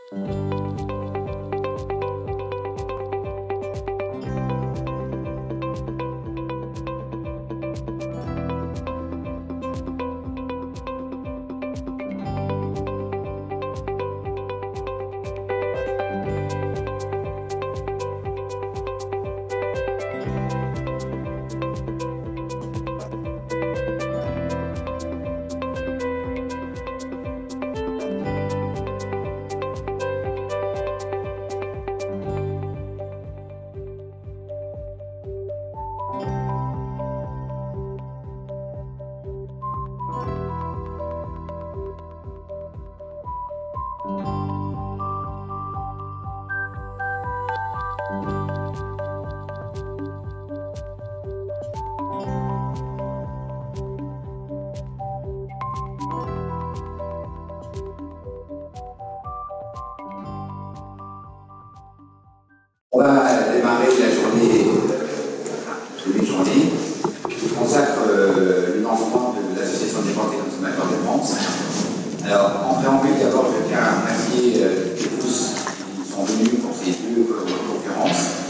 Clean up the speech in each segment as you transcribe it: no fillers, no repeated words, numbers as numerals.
On va démarrer la journée, journée qui consacre le lancement de l'Association des ventes et consommateurs de France. Alors, en préambule, d'abord, je tiens à remercier tous qui sont venus pour ces deux conférences.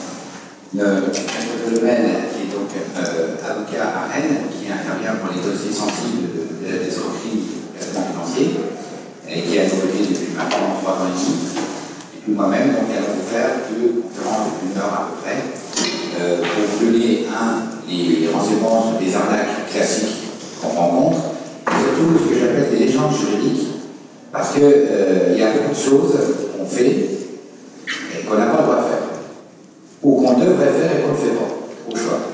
Maître Delemaine, qui est donc avocat à Rennes, qui intervient pour les dossiers sensibles de la escroquerie du placement financier, et qui a évolué depuis maintenant 3 ans et demi. Moi-même, donc allons vous faire 2 conférences d'1 heure à peu près pour vous donner les renseignements sur des arnaques classiques qu'on rencontre, et surtout ce que j'appelle des légendes juridiques, parce qu'il y a beaucoup de choses qu'on fait et qu'on n'a pas le droit de faire, ou qu'on devrait faire et qu'on ne le fait pas, au choix.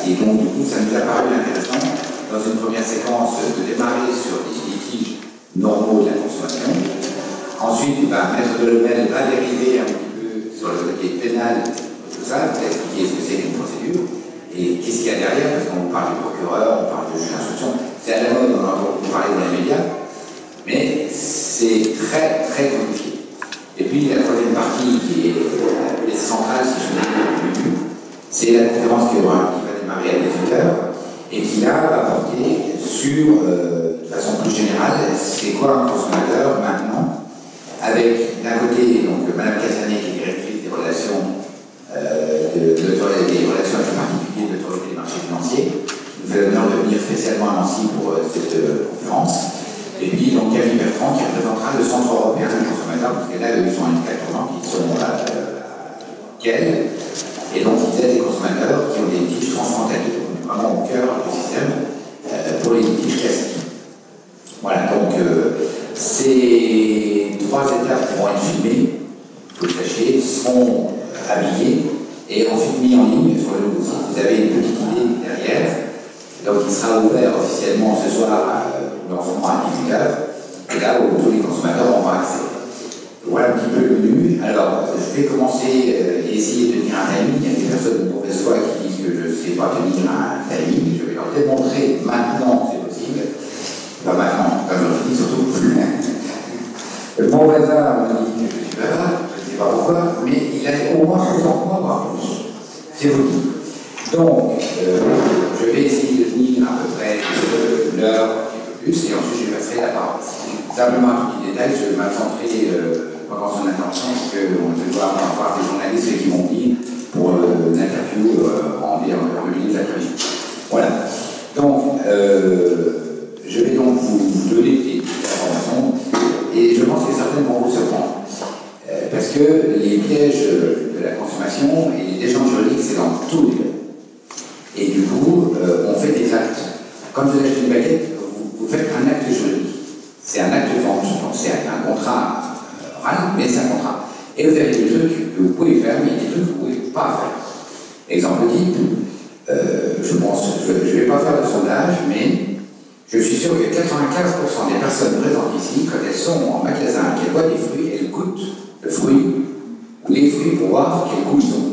Et donc du coup, ça nous a paru intéressant, dans une première séquence, de démarrer sur des litiges normaux de la consommation. Ensuite, Maître Delemaine va dériver un petit peu sur le côté pénal de tout ça, vous expliquer ce que c'est qu'une procédure et qu'est-ce qu'il y a derrière, parce qu'on parle du procureur, on parle de juge d'instruction, c'est à la mode, on en entend beaucoup parler dans les médias, mais c'est très très compliqué. Et puis la troisième partie qui est centrale, si je veux dire, au début, c'est la conférence qui va démarrer à 18h et qui là va porter sur, de façon plus générale, c'est quoi un consommateur maintenant, avec d'un côté donc Mme Cassanet qui est directrice des relations des relations avec les particuliers de l'autorité des marchés financiers, qui nous fait l'honneur de venir spécialement à Nancy pour cette conférence. Et puis donc Camille Bertrand qui représentera le Centre européen des consommateurs, parce que là ils sont un tournant qui sont à Kiel, et donc ils aident les consommateurs qui ont des litiges transfrontaliers. On est vraiment au cœur du système pour les litiges classiques. Voilà, donc ces 3 étapes qui vont être filmées, que vous sachiez, seront habillées et ensuite mis en ligne sur le site. Vous avez une petite idée derrière, donc il sera ouvert officiellement ce soir au lancement à 18h, et là où tous les consommateurs auront accès. Voilà un petit peu le menu. Alors, je vais commencer et essayer de tenir un timing. Il y a des personnes de mauvaise foi qui disent que je ne sais pas tenir un timing. Je vais leur démontrer maintenant que c'est possible. Pas maintenant, comme je le dis surtout. Mon voisin m'a dit que je suis bavard, je ne sais pas pourquoi, mais il a au moins 60 mois, voire plus. C'est vous dit. Donc, je vais essayer de tenir à peu près l'heure, un peu plus, et ensuite je passerai la parole. Simplement un petit détail, je vais m'accentrer pendant son intervention, parce qu'on va avoir des journalistes qui vont dire pour l'interview en milieu de l'après-midi. Voilà. Donc, je vais donc vous donner des informations et je pense que certaines vont vous surprendre. Parce que les pièges de la consommation et les légendes juridiques, c'est dans tous les cas. Et du coup, on fait des actes. Comme vous achetez une baguette, vous faites un acte juridique. C'est un acte de vente. Donc c'est un contrat oral, mais c'est un contrat. Et vous avez des trucs que vous pouvez faire, mais des trucs que vous ne pouvez pas faire. Exemple type, je ne vais pas faire de sondage, mais je suis sûr que 95% des personnes présentes ici, quand elles sont en magasin, qu'elles voient des fruits, elles goûtent le fruit ou les fruits pour voir quel goût ils ont.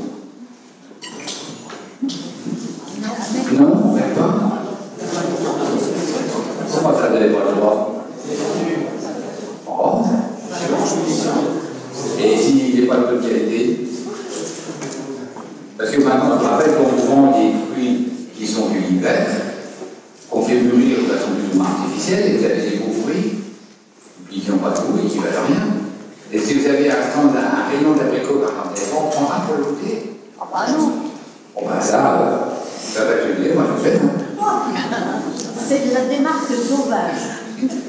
Non, on ne fait pas. Comment ça, vous n'avez pas le droit? Oh. Et s'il n'est pas de bonne qualité? Parce que maintenant, je rappelle qu'on vous vend des fruits qui sont du l'hiver, qu'on fait mûrir de façon plus ou moins artificielle, et vous avez des beaux fruits, qui n'ont pas de goût et qui ne valent rien. Et si vous avez un stand, un rayon d'abricots, par exemple, vous allez prendre un pour le goûter? Ah bah non. Bon ben ça va juger, moi je le fais. C'est de la démarque sauvage.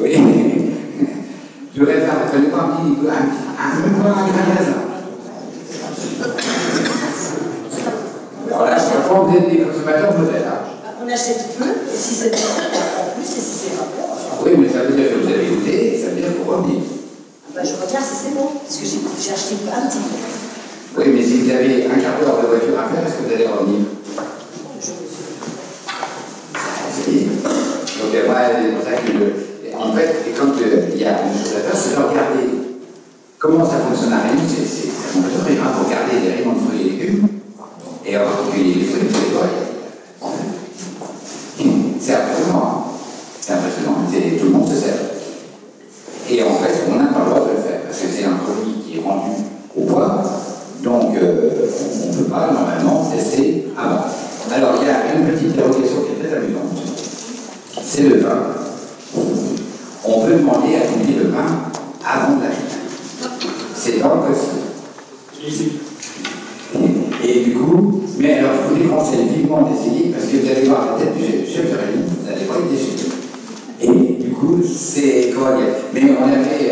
Oui. Je voudrais faire, vous prenez pas un grain de raisin. Alors là, je comprends, vous êtes des consommateurs modèles. Hein. On achète peu, et si c'est en plus, et si c'est pas bon. Oui, mais ça veut dire que vous avez goûté, ça veut dire que vous revenez. Ben, je regarde si c'est bon, parce que j'ai acheté un petit peu. Oui, mais si vous avez un quart d'heure de voiture à faire, est-ce que vous allez revenir? Donc, moi, c'est pour ça que, en fait, et quand il y a une chose à faire, c'est de regarder comment ça fonctionne à Réunion. C'est un peu grave, vous regardez les rayons de fruits et légumes, et en particulier les fruits, vous allez voir, c'est impressionnant. Hein. C'est impressionnant, tout le monde se sert. Et en fait, on n'a pas le droit de le faire, parce que c'est un produit qui est rendu au bois, donc on ne peut pas normalement tester avant. Alors, il y a une petite dérogation qui est très amusante. C'est le vin. On peut demander à goûter le vin avant de l'acheter. C'est pas possible. Et du coup, mais alors je vous déconseille vivement d'essayer parce que vous allez voir la tête du chef de réunion, vous n'allez pas être déçu. Et du coup, c'est comment dire. Mais on a fait,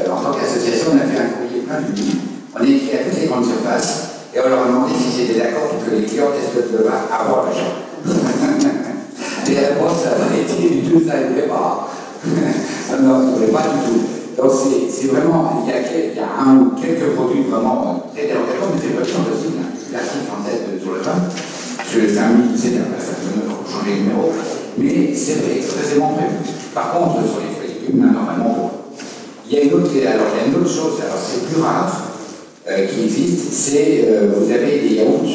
en tant qu'association, on a fait un courrier plein de livres. On a écrit à toutes les grandes surfaces et on leur a demandé si c'était d'accord pour que les clients testent le vin avant l'achat. Les réponses, ça a été du tout, ça ne voulait pas. Non, ça ne voulait pas du tout. Donc c'est vraiment, il y a quelques produits vraiment très dérogatoires, mais c'est pas possible. L'article en tête sur le vin, c'est un mythe, c'est pour changer de numéro, mais c'est vrai, expressément prévu. Par contre, sur les fruits et légumes, normalement, bon. Il y a une autre chose, alors c'est plus rare, qui existe, c'est vous avez des yaourts.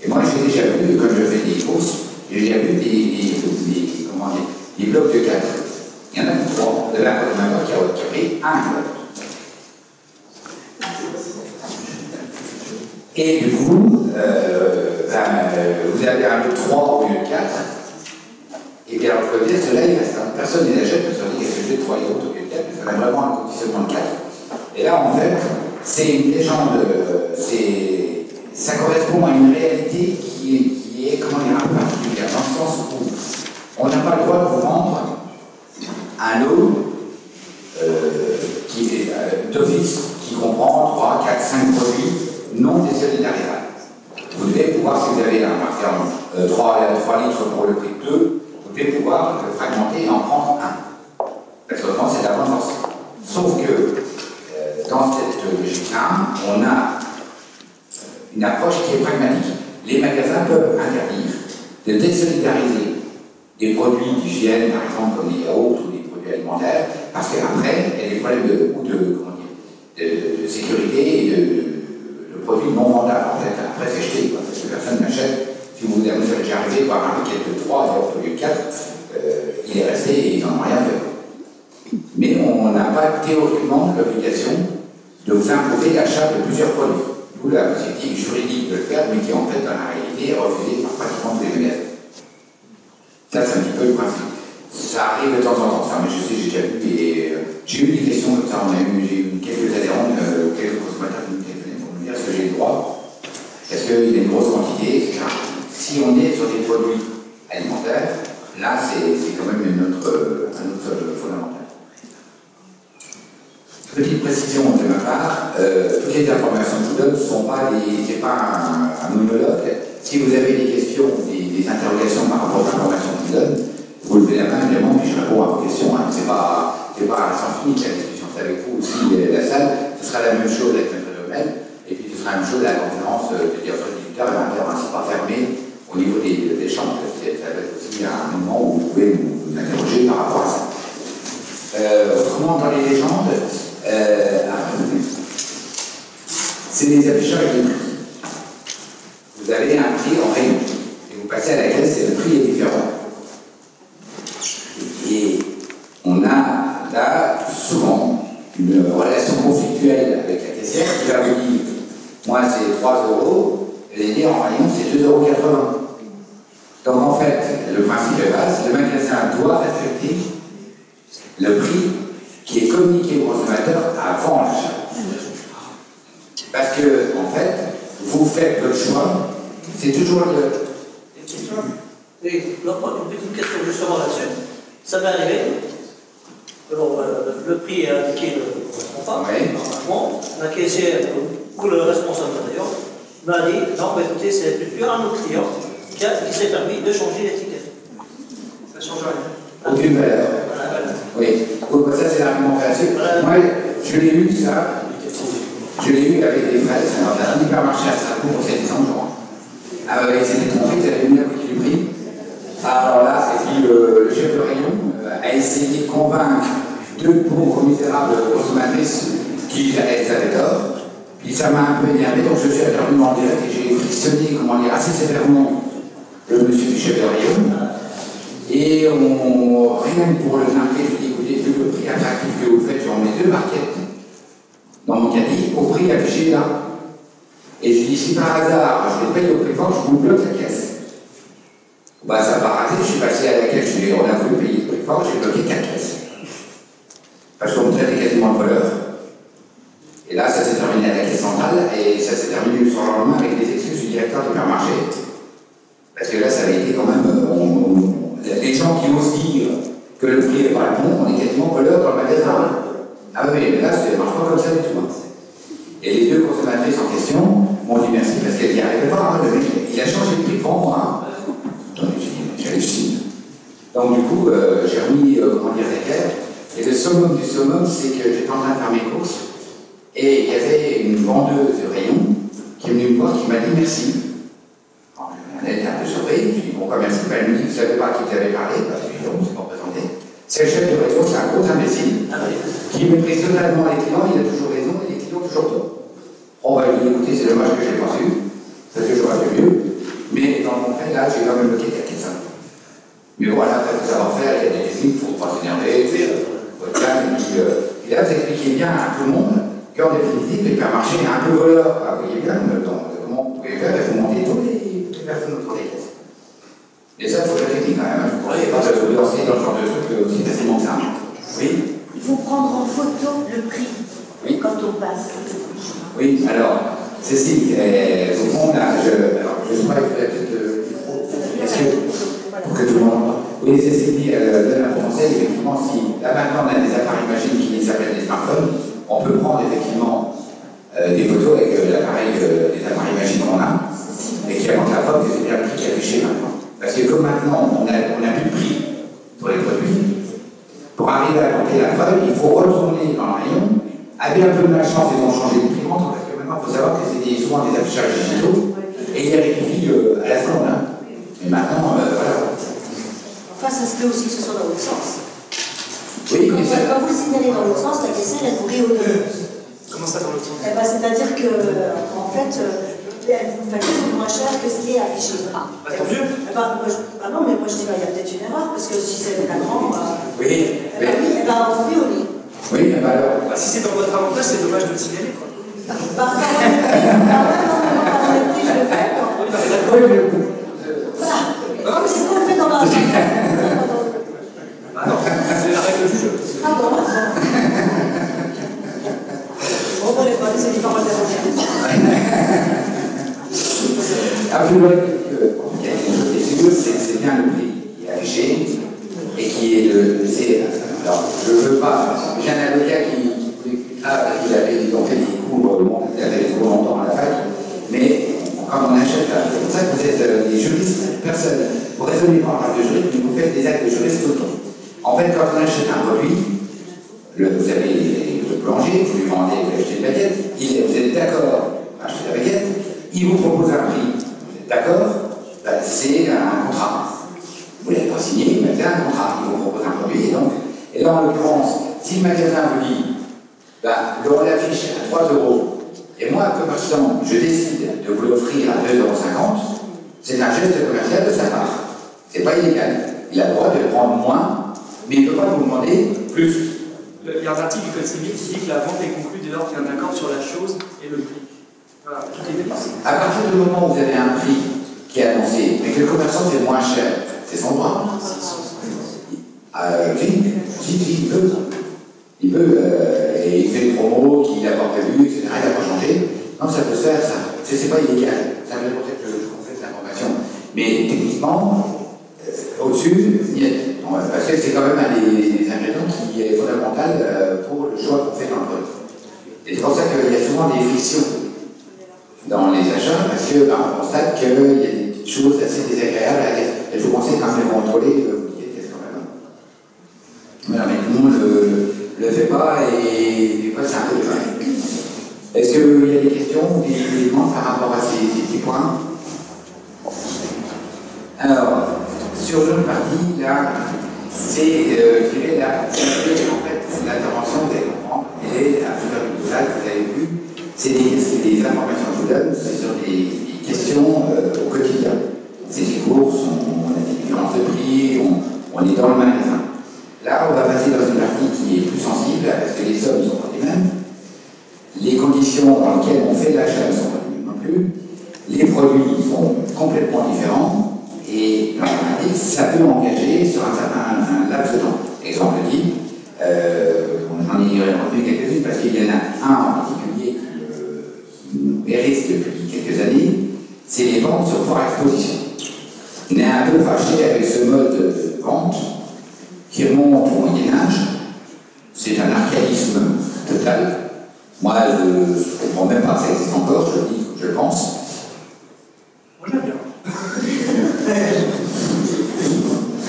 Et moi j'ai déjà vu, quand je fais des courses, j'ai déjà vu des blocs de 4. Il y en a 3. Vous avez un consommateur qui a retiré un bloc. Et du coup, vous avez un bloc 3 au lieu de 4. Et bien, alors, vous pouvez dire, cela, il reste. Personne ne les achète, parce qu'on dit qu'est-ce que je fais de 3 yaourts au lieu de 4, mais ça a vraiment un conditionnement de 4. Et là, en fait, c'est une légende, ça correspond à une réalité qui est, comment dire, un peu particulière, dans le sens où on n'a pas le droit de vous vendre un lot qui est d'office, qui comprend 3, 4, 5 produits non désolidarisables. Vous devez pouvoir, si vous avez un marqueur 3 litres pour le prix de 2, vous devez pouvoir le fragmenter et en prendre un. Parce que autrement, c'est de la bonne force. Sauf que dans cette logique-là, on a une approche qui est pragmatique. Les magasins peuvent interdire de désolidariser des produits d'hygiène, par exemple comme les yaourts ou des produits alimentaires, parce qu'après, il y a des problèmes de sécurité et de produits non vendables. En fait, après, c'est jeté, parce que personne n'achète. Si vous êtes déjà arrivé par un paquet de 3 yaourts au lieu de 4, il est resté et ils n'en ont rien fait. Mais on n'a pas théoriquement l'obligation de vous imposer l'achat de plusieurs produits. D'où la possibilité juridique de le faire, mais qui en fait, dans la réalité, est refusée par pratiquement tous les magasins. Ça, c'est un petit peu le principe. Ça arrive de temps en temps, ça, mais je sais, j'ai déjà vu, et j'ai eu des questions comme ça, j'ai eu quelques adhérents, quelques consommateurs qui me téléphonaient pour me dire est-ce que j'ai le droit, est-ce qu'il y a une grosse quantité, etc. Si on est sur des produits alimentaires, là, c'est quand même un autre fondamental. Petite précision de ma part, toutes les informations que je vous donne ne sont pas c'est pas un monologue. Si vous avez des questions, des interrogations par rapport aux informations que je vous donne, vous levez la main évidemment, puis je réponds à vos questions. Hein. C'est pas un sens unique, la discussion c'est avec vous aussi, la salle. Ce sera la même chose avec notre domaine, et puis ce sera la même chose à la conférence de directeur d'éditeur, et l'intervention ne sera pas fermée au niveau des chambres. Ça va être aussi un moment où vous pouvez vous interroger par rapport à ça. Autrement, dans les légendes, c'est des affichages de prix. Vous avez un prix en rayon, et vous passez à la caisse et le prix est différent. Et on a là souvent une relation conflictuelle avec la caissière qui va vous dire moi c'est 3 €, et les dire en rayon c'est 2,80 €. Donc en fait, le principe de base, le magasin doit respecter le prix qui est communiqué au consommateur avant l'achat. que, en fait, vous faites votre choix, c'est toujours le... Oui, une petite question justement là-dessus. Ça m'est arrivé. Alors, le prix est indiqué le contrat. Oui. Normalement, la caissière, ou le responsable d'ailleurs, m'a dit non, bah, écoutez, c'est plus un autre client qui s'est permis de changer l'étiquette. Ça change rien. Aucune valeur. Oui. Donc, ça, c'est l'argumentation. Moi, je l'ai eu, ça. Je l'ai eu avec des fraises. Alors, on a un hypermarché à Strasbourg pour 700 jours. Ah, oui, c'était trompé, ils avaient mis à côté du prix. Alors là, et puis le chef de rayon a essayé de convaincre deux pauvres misérables consommatrices qu'ils avaient tort. Puis ça m'a un peu énervé, donc je suis intervenu en direct et j'ai frictionné, comment dire, assez sévèrement le monsieur du chef de rayon. Et rien que pour le marquer, je dis écoutez, vu le prix attractif que vous faites, j'en mets 2 marquettes dans mon caddie au prix affiché là. Et je dis si par hasard je les paye au prix fort, je vous bloque la caisse. Bah, ça n'a pas raté, je suis passé à la caisse, on a voulu payer le prix fort, j'ai bloqué 4 caisses. Parce qu'on me traitait quasiment de voleur. Et là, ça s'est terminé à la caisse centrale, et ça s'est terminé le soir lendemain avec des excuses du directeur du supermarché. Parce que là, ça avait été quand même. Les gens qui osent dire que le prix n'est pas le bon, on est quasiment voleurs dans le magasin. Ah oui, mais là, ça ne marche pas comme ça du tout. Et les 2 consommatrices en question m'ont dit merci parce qu'elles n'y arrivaient pas. Le mec, il a changé de prix pour moi. J'hallucine. Donc du coup, j'ai remis, comment dire, l'équerre. Et le summum du summum, c'est que j'étais en train de faire mes courses et il y avait une vendeuse de rayon qui est venue me voir, qui m'a dit merci. Alors, elle était un peu surprise, je lui ai dit pourquoi merci. Elle me dit, vous ne savez pas à qui vous avez parlé, parce que je ne me suis pas présenté. C'est le chef de rayon, c'est un gros imbécile qui méprise totalement les clients, il a toujours raison et les clients toujours tort. On va lui dire, écoutez, c'est dommage que je l'ai pas su, parce que j'aurais fait mieux. Mais dans mon cas, là, j'ai quand même bloqué quelques uns. Mais voilà, après, il faut savoir faire, il y a des techniques, il ne faut pas s'énerver, votre calme, et là, vous expliquez bien à tout le monde qu'en définitive, l'hypermarché est un peu voleur. Vous voyez bien, comment vous pouvez faire, il faut monter toutes les personnes autour des caisses. Et ça, il faut la technique quand même. Vous ne pourriez pas vous lancer dans ce genre de truc aussi facilement que ça. Oui. Il faut prendre en photo le prix quand on passe. Oui, alors, Cécile, au fond, là, je sais pas, il faut la petite. Est-ce que. Pour que tout le monde. Oui, Cécile donne un conseil, effectivement, si là maintenant on a des appareils machines qui s'appellent des smartphones, on peut prendre effectivement des photos avec l'appareil, des appareils machines qu'on a, et qui apportent la preuve que c'est bien le prix qui est affiché maintenant. Parce que comme maintenant on n'a plus de prix pour les produits, pour arriver à apporter la preuve, il faut retourner dans le rayon, avec un peu de malchance, ils ont changé de prix montre, parce que maintenant il faut savoir que c'était souvent des affichages digitaux, et ils les rectifient à la seconde. Hein. Et maintenant, voilà. Enfin, ça se fait aussi que ce soit dans l'autre sens. Oui, mais ça. Quand vous le signalez dans l'autre sens, la caissière, elle vous réonne. Comment ça dans l'autre sens? C'est-à-dire que, en fait, elle vous facture moins cher que ce qui est affiché. Tant mieux. Non, mais moi je dis, il y a peut-être une erreur, parce que si c'est flagrant. Oui, mais. Oui, elle va en violer. Oui, mais alors. Si c'est dans votre avantage, c'est dommage de le signaler, quoi. Par contre, je le fais. Voilà. C'est ce qu'on fait dans la. Ah non, c'est la règle du jeu. Ah bon. Bon, on n'est pas, c'est des paroles d'avocat. Alors, je voudrais que, en tout cas, c'est bien le prix qui est affiché et qui est le. Alors, je ne veux pas. J'ai un avocat qui ils ont fait des cours, il avait des cours longtemps à la fac, mais quand on achète, c'est pour ça que vous êtes des juristes, personne. Vous raisonnez pas en termes de juriste, mais vous faites des actes de juriste tout le temps. En fait, quand on achète un produit, vous avez le boulanger, vous lui vendez, vous achetez une baguette, vous êtes d'accord à acheter la baguette, il vous propose un prix, vous êtes d'accord, c'est un contrat. Vous ne l'avez pas signé, mais c'est un contrat, il vous propose un produit, et là en l'occurrence, si le magasin vous dit, on l'affiche à 3 €, et moi, commerçant, je décide de vous l'offrir à 2,50 €, c'est un geste commercial de sa part. C'est pas illégal. Il a le droit de prendre moins, mais il ne peut pas vous demander plus. Il y a un article du Code civil qui dit que la vente est conclue dès lors qu'il y a un accord sur la chose et le prix. Voilà, tout est dit. À partir du moment où vous avez un prix qui est annoncé, mais que le commerçant fait moins cher, c'est son droit. Il peut. Il peut, et il fait des promos qu'il n'a pas prévu, etc. Il n'a pas changé. Non, ça peut se faire, ça. C'est pas illégal. Ça veut dire pour ça que je confesse l'information. Mais techniquement, au-dessus, parce que c'est quand même un des ingrédients qui est fondamental pour le choix qu'on fait dans le produit. Et c'est pour ça qu'il y a souvent des frictions dans les achats, parce que on constate qu'il y a des petites choses assez désagréables à laquelle il faut penser quand même contrôler, vous dites qu'est-ce quand même. Voilà, mais tout le monde le fait pas et des fois c'est un peu de mal. Est-ce qu'il y a des questions ou des demandes par rapport à ces petits points? Alors, sur l'autre partie, là, c'est, je dirais, en fait, l'intervention, vous allez comprendre, elle est un super global, vous avez vu, c'est des informations que je vous donne, c'est sur des questions au quotidien. C'est des courses, on a des différences de prix, on est dans le magasin. Là, on va passer dans une partie qui est plus sensible, parce que les sommes ne sont pas les mêmes. Les conditions dans lesquelles on fait l'achat ne sont pas les mêmes non plus. Les produits sont complètement différents. Et ça peut engager sur un certain laps de temps. Exemple dit, on en est retenu quelques-unes parce qu'il y en a un en particulier qui nous hérisse depuis quelques années, c'est les ventes sur foire exposition. On est un peu fâché avec ce mode de vente qui remonte au Moyen-Âge. C'est un archaïsme total. Moi, je ne comprends même pas que ça existe encore, je le dis, je le pense. Moi, j'aime bien. Ça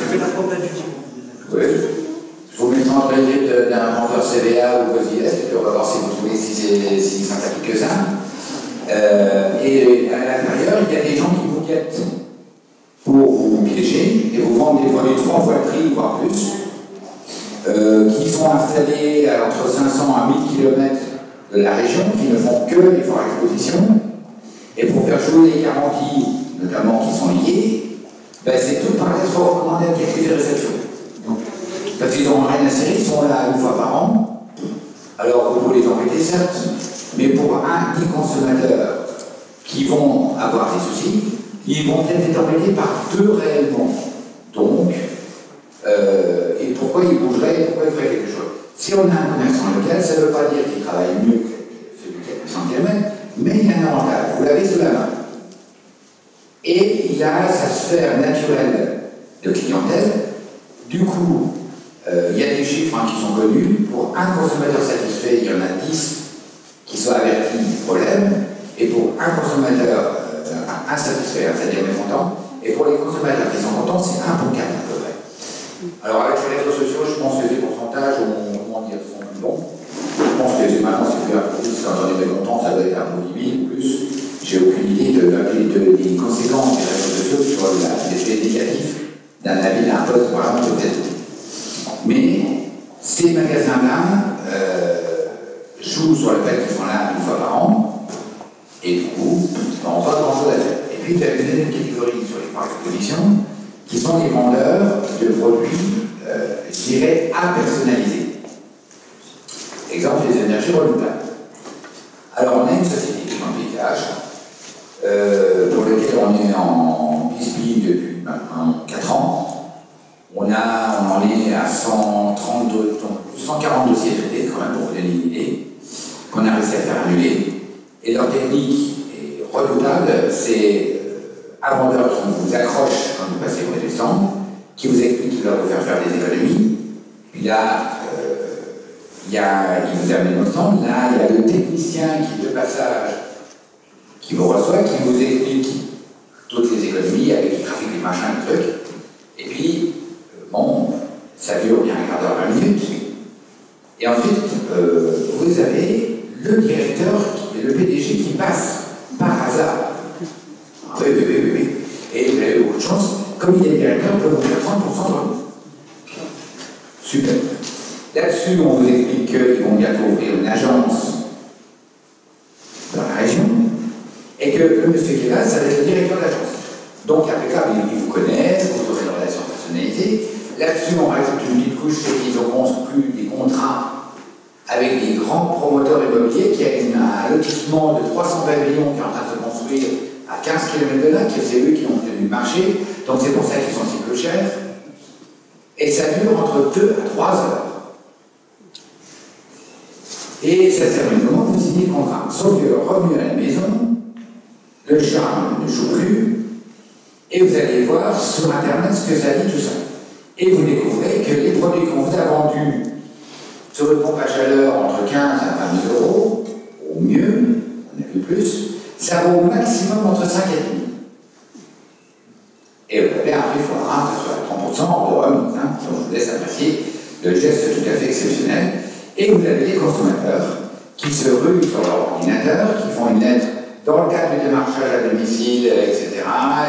fait la problème du type. Oui. Je vous mettrai en règle d'un vendeur CVA ou Cosies, et puis on va voir si vous trouvez si ça s'applique que ça. Et à l'intérieur, il y a des gens qui vous guettent pour vous piéger et vous vendre des produits 3 fois le prix, voire plus, qui sont installés à entre 500 à 1000 km de la région, qui ne font que les foires exposition, et pour faire jouer les garanties, notamment qui sont liées, ben c'est tout par lettre recommandée à quelques réceptions. Parce qu'ils n'ont rien à serrer, ils sont là une fois par an. Alors vous pouvez les embêter, certes, mais pour un des consommateurs qui vont avoir des soucis, ils vont peut-être être embêtés par 2 réellement. Donc, et pourquoi ils bougeraient, pourquoi ils feraient quelque chose? Si on a un commerçant local, ça ne veut pas dire qu'il travaille mieux que celui qui a plus 100 km, mais il y a un avantage, vous l'avez sous la main. Et il a sa sphère naturelle de clientèle. Du coup, il y a des chiffres qui sont connus. Pour un consommateur satisfait, il y en a 10 qui sont avertis du problème. Et pour un consommateur insatisfait, c'est-à-dire mécontent, et pour les consommateurs qui sont contents, c'est 1 pour 4 à peu près. Alors avec les réseaux sociaux, je pense que les pourcentages sont plus bons. Je pense que maintenant c'est plus un produit, quand on est mécontent, ça doit être un produit 1000 ou plus. J'ai aucune idée des conséquences des réseaux sociaux sur l'effet négatif d'un avis d'un poste, par exemple, peut-être. Mais ces magasins-là jouent sur le fait qu'ils sont là une fois par an, et du coup, on n'a pas grand-chose à faire. Et puis, il y a une deuxième catégorie sur les foires d'exposition, qui sont les vendeurs de produits, je dirais, à-personnalisés. Exemple, les énergies renouvelables. Alors, on a une société qui pour lequel on est en BSB depuis maintenant 4 ans. On en est à 140 dossiers traités, quand même, pour vous donner une idée, qu'on a réussi à faire annuler. Et leur technique est redoutable, c'est un vendeur qui vous accroche quand vous passez au mois de décembre, qui vous explique qu'il va vous faire des économies. Puis là, il vous amène au stand, là, il y a le technicien qui, de passage, qui vous reçoit, qui vous explique toutes les économies avec les graphiques, les machins, les trucs. Et puis, bon, ça dure bien un quart d'heure, 20 minutes. Et ensuite, vous avez le directeur, le PDG qui passe par hasard. Oui. Et vous avez beaucoup de chance, comme il est directeur, il peut vous faire 30% de remise. Super. Là-dessus, on vous explique qu'ils vont bientôt ouvrir une agence dans la région, et que le monsieur qui est là, ça va être le directeur de l'agence. Donc, impeccable, il vous connaît, vous aurez une relation personnalisée. Là-dessus, on rajoute une petite couche, c'est qu'ils ont construit des contrats avec des grands promoteurs immobiliers qui a un lotissement de 300 pavillons qui est en train de se construire à 15 km de là, que c'est eux qui ont tenu le marché, donc c'est pour ça qu'ils sont si peu chers. Et ça dure entre 2 à 3 heures. Et ça se termine comment? Vous signez le contrat. Sauf que revenu à la maison, le charme ne joue plus, et vous allez voir sur Internet ce que ça dit tout ça. Et vous découvrez que les produits qu'on vous a vendus sur le pompe à chaleur entre 15 à 20 000 euros, au mieux, on n'a plus plus, ça vaut au maximum entre 5 et 10 000. Et vous avez un prix forain, ça soit 30% en Rome, donc je vous laisse apprécier le geste tout à fait exceptionnel. Et vous avez les consommateurs qui se ruent sur leur ordinateur, qui font une lettre dans le cadre du démarchage à domicile, etc.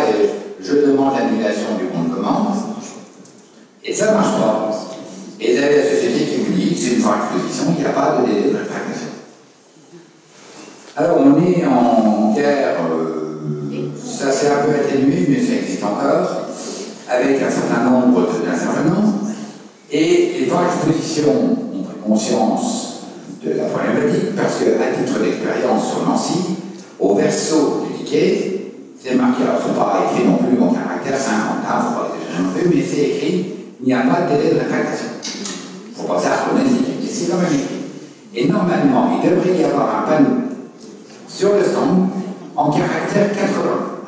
Et je demande l'annulation du bon de commande. Et ça ne marche pas. Et vous avez la société qui vous dit que c'est une foire exposition, il n'y a pas de délai de rétractation. Alors on est en guerre, ça s'est un peu atténué, mais ça existe encore, avec un certain nombre d'intervenants. Et les foires expositions ont pris conscience de la problématique, parce qu'à titre d'expérience sur Nancy, au verso du ticket, c'est marqué, alors ce n'est pas écrit non plus en caractère 50, il ne faut pas exagérer non plus, mais c'est écrit, il n'y a pas de délai de rétractation. Il ne faut pas ça reconnaître les tickets, c'est quand même écrit. Et normalement, il devrait y avoir un panneau sur le stand en caractère 80.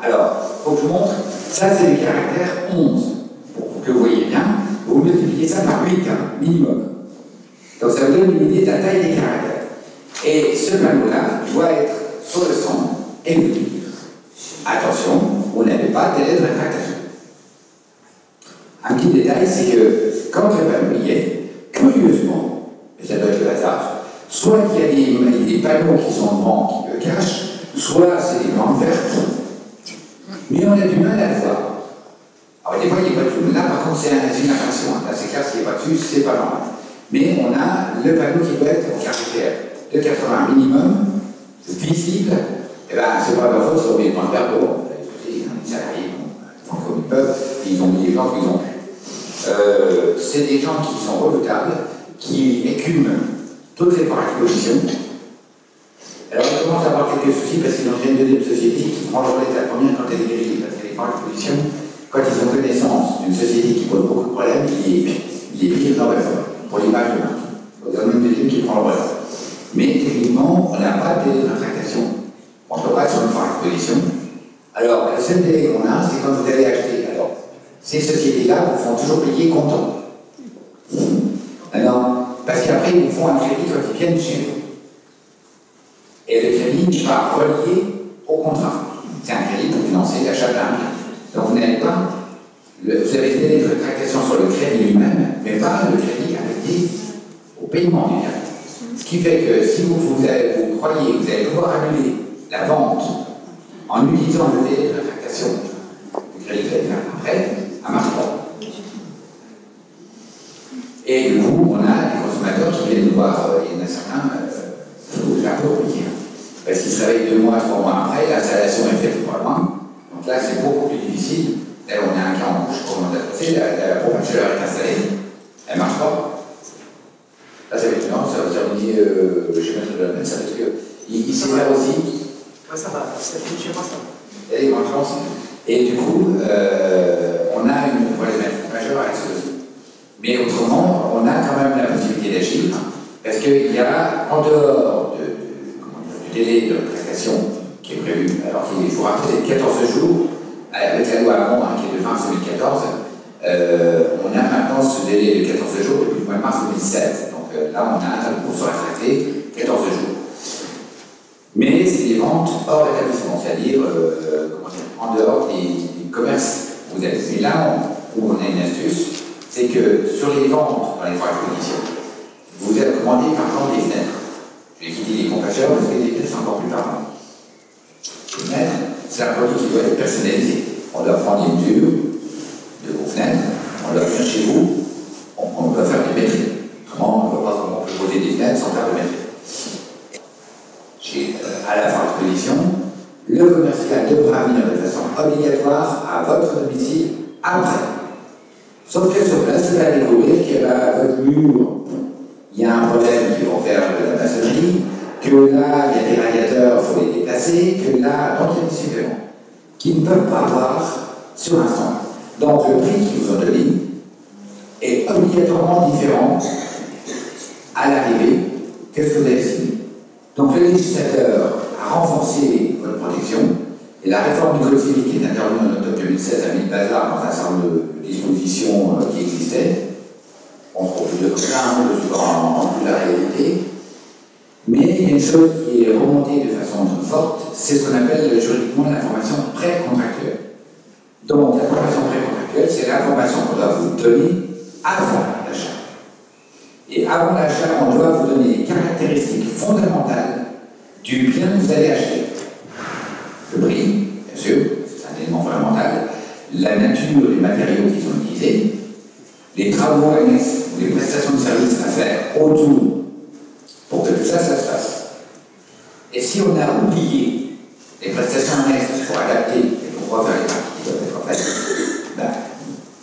Alors, il faut que je vous montre, ça c'est le caractère 11. Pour que vous voyez bien, vous multipliez ça par 8, minimum. Donc ça vous donne une idée de la taille des caractères. Et ce panneau-là doit être sur le stand et vous dire attention, vous n'avez pas de délai de rétractation. Un petit détail, c'est que quand le panneau y est, curieusement, et ça doit être le hasard, soit il y a des panneaux qui sont devant qui le cachent, soit c'est des bandes vertes, mais on a du mal à le voir. Alors des fois il n'y a pas de tout, là par contre c'est une infraction, là c'est clair, s'il n'y a pas dessus, c'est pas normal. Mais on a le panneau qui doit être au caractère de 80 minimum, visible, et bien c'est pas ma faute sur les bandes vertes, bon, les salariés font comme ils peuvent, ils ont mis les gens qu'ils ont pu. C'est des gens qui sont redoutables, qui écument toutes les foires expositions. Alors on commence à avoir quelques soucis parce qu'ils ont une deuxième société qui prend le relais de la première quand elle est dirigée. Parce que les foires expositions, quand ils ont connaissance d'une société qui pose beaucoup de problèmes, ils les pillent dans la forme, pour l'image de marque. Vous avez une deuxième qui prend le relais. Mais techniquement, on n'a pas de délai de rétractation. On ne peut pas être sur une foire exposition. Alors, le seul délai qu'on a, c'est quand vous allez acheter. Alors, ces sociétés-là vous font toujours payer comptant. Alors, parce qu'après, ils vous font un crédit quand ils viennent chez vous. Et le crédit n'est pas relié au contrat. C'est un crédit pour financer l'achat d'un bien. Donc vous n'avez pas, vous avez le délai de rétractation sur le crédit lui-même, mais pas le crédit affecté au paiement du bien. Ce qui fait que si vous croyez que vous allez pouvoir annuler la vente en utilisant le délai de rétractation du crédit que vous allez faire après, ça ne marche pas. Et du coup, on a des consommateurs qui viennent nous voir, il y en a certains, c'est un peu compliqué. Parce qu'ils se réveillent 2 mois, 3 mois après, l'installation est faite pour loin. Donc là, c'est beaucoup plus difficile. Là, on a un cas en couche, comme on a passé, la pompe à chaleur est installée, elle ne marche pas. Là, ça va être énorme, ça va dire, je vais mettre de la même, ça parce qu'il s'est fait aussi. Ouais, ça va, ça fait chez moi, ça va. Et du coup, on a une problématique majeure avec ceci. Mais autrement, on a quand même la possibilité d'agir, parce qu'il y a, en dehors du délai de rétractation qui est prévu, alors qu'il faut rappeler 14 jours, avec la loi Hamon qui est de mars 2014, on a maintenant ce délai de 14 jours depuis le mois de mars 2007. Donc là, on a pour se rétracter 14 jours. Mais c'est des ventes hors établissement, c'est-à-dire en dehors des commerces. Et là où on a une astuce, c'est que sur les ventes dans les foires expositions, vous êtes commandé par exemple des fenêtres. Je vais quitter les pompes à chaleur parce que les fenêtres sont encore plus parlantes. Les fenêtres, c'est un produit qui doit être personnalisé. On doit prendre les mesures de vos fenêtres, on doit venir chez vous, on doit faire des métriques. Autrement, on ne voit pas comment on peut poser des fenêtres sans faire de métriques. À la foire exposition, le commercial devra venir de façon obligatoire à votre domicile après. Sauf que sur place, vous allez découvrir que votre mur, il y a un problème qui va faire de la maçonnerie, que là, il y a des radiateurs, il faut les déplacer, que là, donc il y a des suppléments qui ne peuvent pas avoir sur un stand. Donc le prix qu'ils vous ont donné est obligatoirement différent à l'arrivée qu'est-ce que vous avez signé? Donc le législateur a renforcé votre protection, et la réforme du Code civil qui est intervenue en octobre 2016 a mis le bazar dans un certain nombre de dispositions qui existaient. On se trouve de plein en plus de la réalité. Mais il y a une chose qui est remontée de façon forte, c'est ce qu'on appelle juridiquement l'information pré-contractuelle. Donc l'information pré-contractuelle, c'est l'information qu'on doit vous donner avant l'achat. Et avant l'achat, on doit vous donner les caractéristiques fondamentales du bien que vous allez acheter. Le prix, bien sûr, c'est un élément fondamental. La nature des matériaux qui sont utilisés. Les travaux annexes, les prestations de services à faire autour pour que tout ça, ça se fasse. Et si on a oublié les prestations annexes pour adapter et pour refaire les parties qui doivent être faites, ben,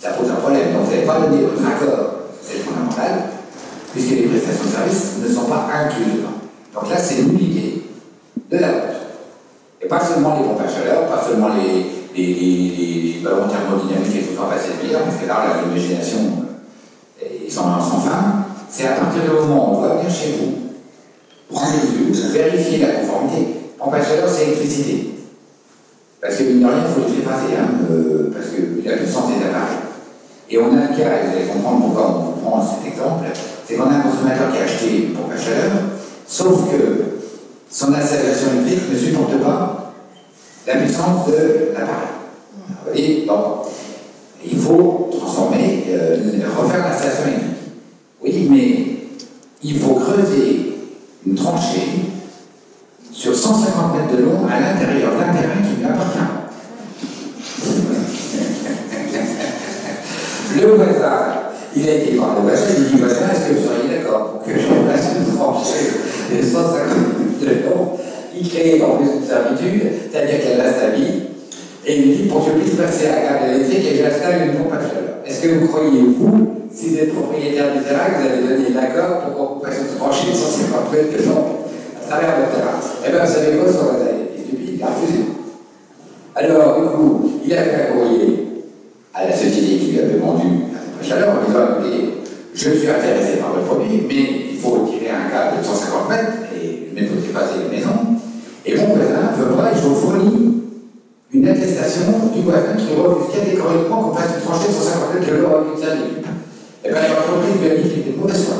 ça pose un problème. Donc vous n'avez pas donné votre accord, c'est fondamental, puisque les prestations de services ne sont pas incluses dedans. Donc là, c'est l'unité de la vente. Et pas seulement les pompes à chaleur, pas seulement les ballons thermodynamiques et tout ça, passer de meilleur, parce que là, l'imagination, ils sont sans fin. C'est à partir du moment où on va venir chez vous, prendre les mesures, vérifier la conformité. Pompe à chaleur, c'est l'électricité. Parce que, mine de rien, il faut les dépasser, parce que la puissance des appareils. Et on a un cas, et vous allez comprendre pourquoi on vous prend cet exemple, c'est qu'on a un consommateur qui a acheté une pompe à chaleur, sauf que son installation électrique ne supporte pas la puissance de l'appareil. Et bon, il faut transformer, refaire l'installation électrique. Oui, mais il faut creuser une tranchée sur 150 mètres de long à l'intérieur d'un terrain qui lui appartient. Le voisin, il a été voir le voisin, il dit voisin, est-ce que vous seriez d'accord pour que je place une tranchée de 150 mètres de long? Il crée en plus une servitude, c'est-à-dire qu'elle reste à vie, et il dit pour que je puisse passer à la câble électrique et j'installe une pompe à chaleur. Est-ce que vous croyez, vous, si vous êtes propriétaire du terrain, que vous allez donner l'accord pour qu'on vous passe une tranchée de 150 mètres de long à travers votre terrain? Eh bien, vous savez quoi, son voisin est stupide, il a refusé. Alors, du coup, il a fait un courrier à la société qui lui avait vendu la pompe à chaleur en disant écoutez, je suis intéressé par le produit, mais il faut tirer un câble de 150 mètres et mettre au dépasser la maison. Et mon voisin veut pas, et je vous fournis une attestation du voisin qui refuse catégoriquement qu'on fasse une tranchée de 150 mètres de long avec une salle d'équipe. Et bien l'entreprise lui a dit qu'il était de mauvaise foi.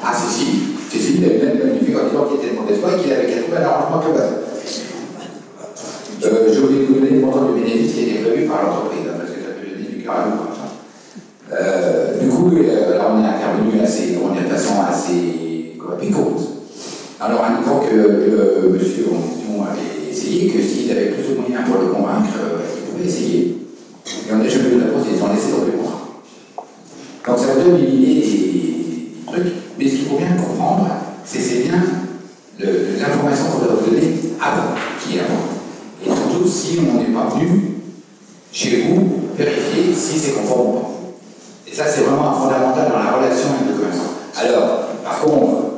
Ah si, il a eu même magnifique en disant qu'il était de mauvaise foi et qu'il avait qu'à trouver un arrangement avec le voisin. Je voulais vous donner le montant du bénéfice qui était prévu par l'entreprise, parce que ça peut donner du cœur à nous. Du coup, là on est intervenu de façon assez piquante. Alors, à nouveau que monsieur Ondion avait essayé, que s'il avait plus de moyens pour le convaincre, il pouvait essayer. Et on n'a jamais eu la réponse, ils ont laissé tomber le contrat. Donc ça vous donne une idée des trucs, mais ce qu'il faut bien comprendre, c'est bien l'information qu'on doit vous donner avant, qui est avant. Et surtout, si on n'est pas venu chez vous, vérifier si c'est conforme ou pas. Et ça, c'est vraiment fondamental dans la relation avec le commerçant. Alors, par contre,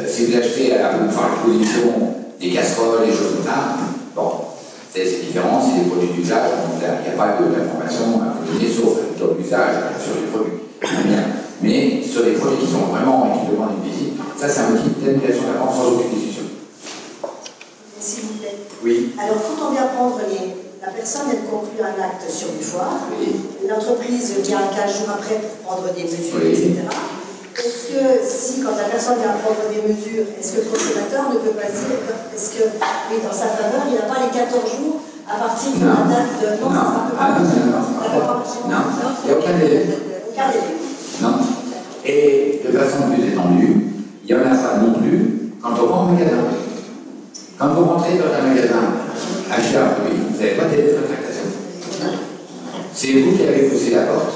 si vous achetez à l'exposition des casseroles, des choses comme ça, bon, c'est différent, c'est des produits d'usage, donc il n'y a pas d'information à vous donner, sauf sur l'usage sur les produits. Bien. Mais sur les produits qui sont vraiment et qui demandent une visite, ça c'est un outil d'annulation d'avance sans aucune discussion. S'il vous plaît. Oui. Alors, quand on vient prendre la personne, elle conclut un acte sur une foire, Oui. l'entreprise vient 15 jours après pour prendre des mesures, Oui. etc. Est-ce que, si, quand la personne vient prendre des mesures, est-ce que le consommateur ne peut pas dire, est-ce que, oui, dans sa faveur, il n'a pas les 14 jours à partir de la date de... Non, ça ne peut pas marcher. Non, il n'y a aucun délai. Aucun délai. Non. Et de façon plus étendue, il n'y en a pas non plus quand on va en magasin. Quand vous rentrez dans un magasin, acheter un produit, vous n'avez pas de délai de rétractation. C'est vous qui avez poussé la porte.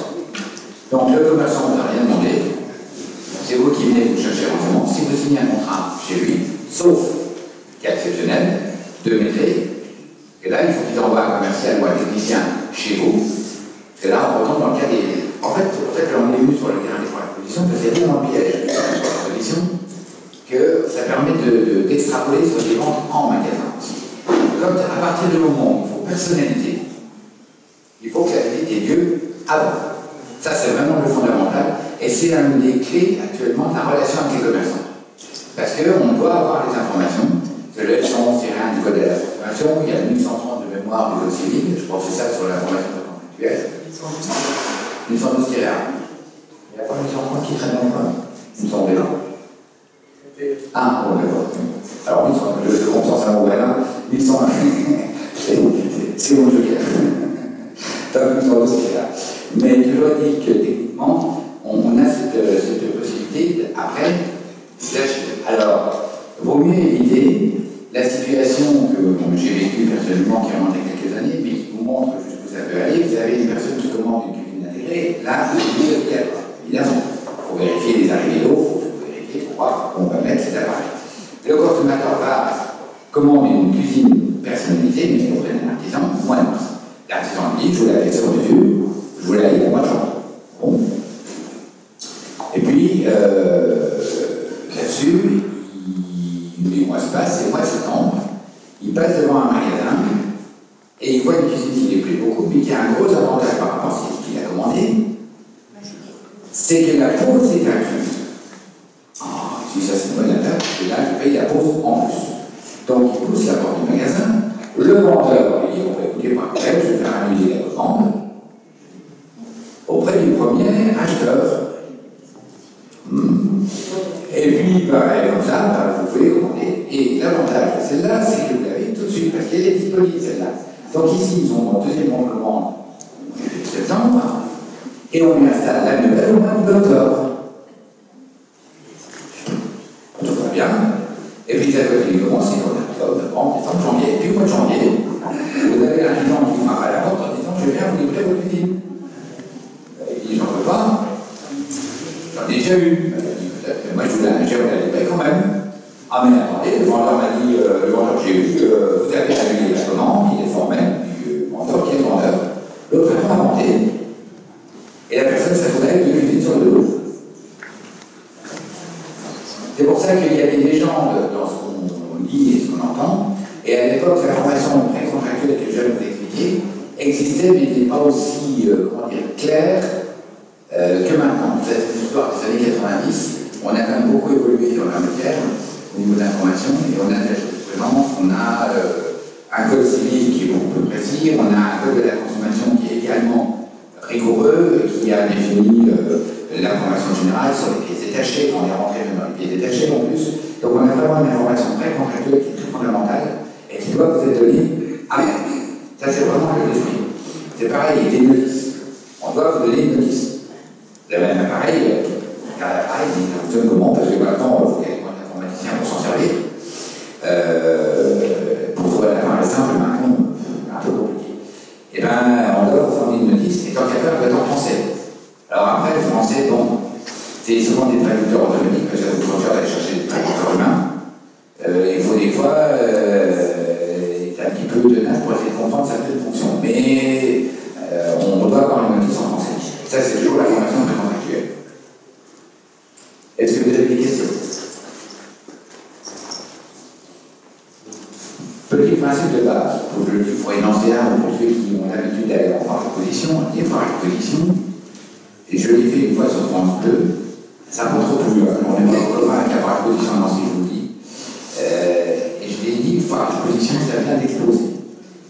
Donc le commerçant ne vous a rien demandé. C'est vous qui venez vous chercher renseignement. Si vous signez un contrat chez lui, sauf cas exceptionnel, de maîtrise, et là, il faut qu'il envoie un commercial ou un technicien chez vous. Et là, on retombe dans le cas des... En fait, là, on est venu sur le terrain des propositions, parce qu'il y a tellement de pièges sur la proposition que ça permet d'extrapoler sur les ventes en magasin. Comme à partir du moment où il faut personnaliser, il faut que la visite ait lieu avant. Ça, c'est vraiment le fondamental. Et c'est une des clés actuellement de la relation avec les commerçants. Parce qu'on doit avoir les informations. C'est le 111-1 du Code de la consommation, il y a le 1130 de mémoire du Code civil, je pense que c'est ça sur l'information contractuelle. 1112-1. Il n'y a pas 1130 qui traîne encore. Il me semble là. Ah, bon, d'accord. Alors, je comprends ça, mon là. 1101. C'est mon joker. Donc, 1112 qui est là. Mais je dois dire que techniquement, on a cette possibilité. Après, alors, vaut mieux éviter la situation que j'ai vécue personnellement qui remonte à quelques années, mais qui vous montre jusqu'où ça peut aller. Vous avez une personne qui commande une cuisine intégrée, là, vous devez obligatoire. Évidemment, il faut vérifier les arrivées d'eau, il faut vérifier pour voir où on va mettre ces appareils. Le consommateur va commander une cuisine personnalisée, mais auprès d'un artisan, moi non. L'artisan dit, je vous la laisse sur mesure, je vous la laisse pour moi de chambre. Bon. Et puis, là-dessus, les mois se passent, et au mois de septembre, il passe devant un magasin et il voit une cuisine qui lui plaît beaucoup, mais qui a un gros avantage par rapport à ce qu'il a commandé, c'est que la pause est incluse. Ah, si ça c'est une bonne affaire, et là je paye la pause en plus. Donc il pousse la porte du magasin, le vendeur lui dit, on va écouter par collègue, je vais faire annuler la commande auprès du premier acheteur. Et puis, comme ça, vous pouvez commander. Et l'avantage de celle-là, c'est que vous l'avez tout de suite, parce qu'elle est disponible, celle-là. Donc ici, ils ont mon deuxième commande de septembre, et on lui installe la nouvelle au mois d'octobre. Tout va bien. Et puis, ça côté, il commence, c'est en octobre, novembre, décembre, janvier. Et puis, au mois de janvier, vous avez un client qui frappe à la porte en disant, je viens vous livrer votre cuisine. Il dit, j'en veux pas. J'en ai déjà eu. Moi, je voulais la livrer quand même. Ah, mais attendez, le vendeur m'a dit, le vendeur que j'ai eu, vous avez annulé la commande, il est formel, du vendeur qui est le vendeur. L'autre n'a pas inventé. Et la personne s'attendait de cuisine sur le dos. C'est pour ça qu'il y a des légendes dans ce qu'on lit et ce qu'on entend. Et à l'époque, la formation pré-contractuelle que je viens de vous expliquer existait, mais n'était pas aussi claire que maintenant. C'est une histoire des années 90. On a quand même beaucoup évolué dans la matière au niveau de l'information et on a de la jurisprudence, on a un code civil qui est beaucoup plus précis, on a un code de la consommation qui est également rigoureux, qui a défini l'information générale sur les pièces détachées, on est rentré dans les pièces détachées en plus. Donc on a vraiment une information très contractuelle qui est très fondamentale et qui doit vous être donnée à même. Ça c'est vraiment le l'esprit. C'est pareil, des notices. On doit vous donner une notice. Vous avez un appareil. Car l'appareil, il fonctionne comment? Parce que maintenant, il faut qu'il y ait un informaticien pour s'en servir. Pour trouver l'appareil simple, maintenant, un peu compliqué. Et bien, on doit vous fournir une notice, et tant qu'à faire, on doit être en français. Alors après, le français, bon, c'est souvent des traducteurs automatiques, parce que ça vous trop cher d'aller chercher des traducteurs humains. Il faut des fois être un petit peu tenace pour essayer de comprendre certaines fonctions. Mais on doit avoir une notice en français. Ça, c'est toujours la formation contractuelle. Est-ce que vous avez des questions? Petit principe de base, pour énoncer un ou pour ceux qui ont l'habitude d'aller en foire d'exposition, les foires d'exposition, et je l'ai fait une fois sur France 2, ça ne trop plus, on n'est pas commun avec la foire d'exposition dans ce que je vous dis, et je l'ai dit, une foire d'exposition, ça vient d'exposer.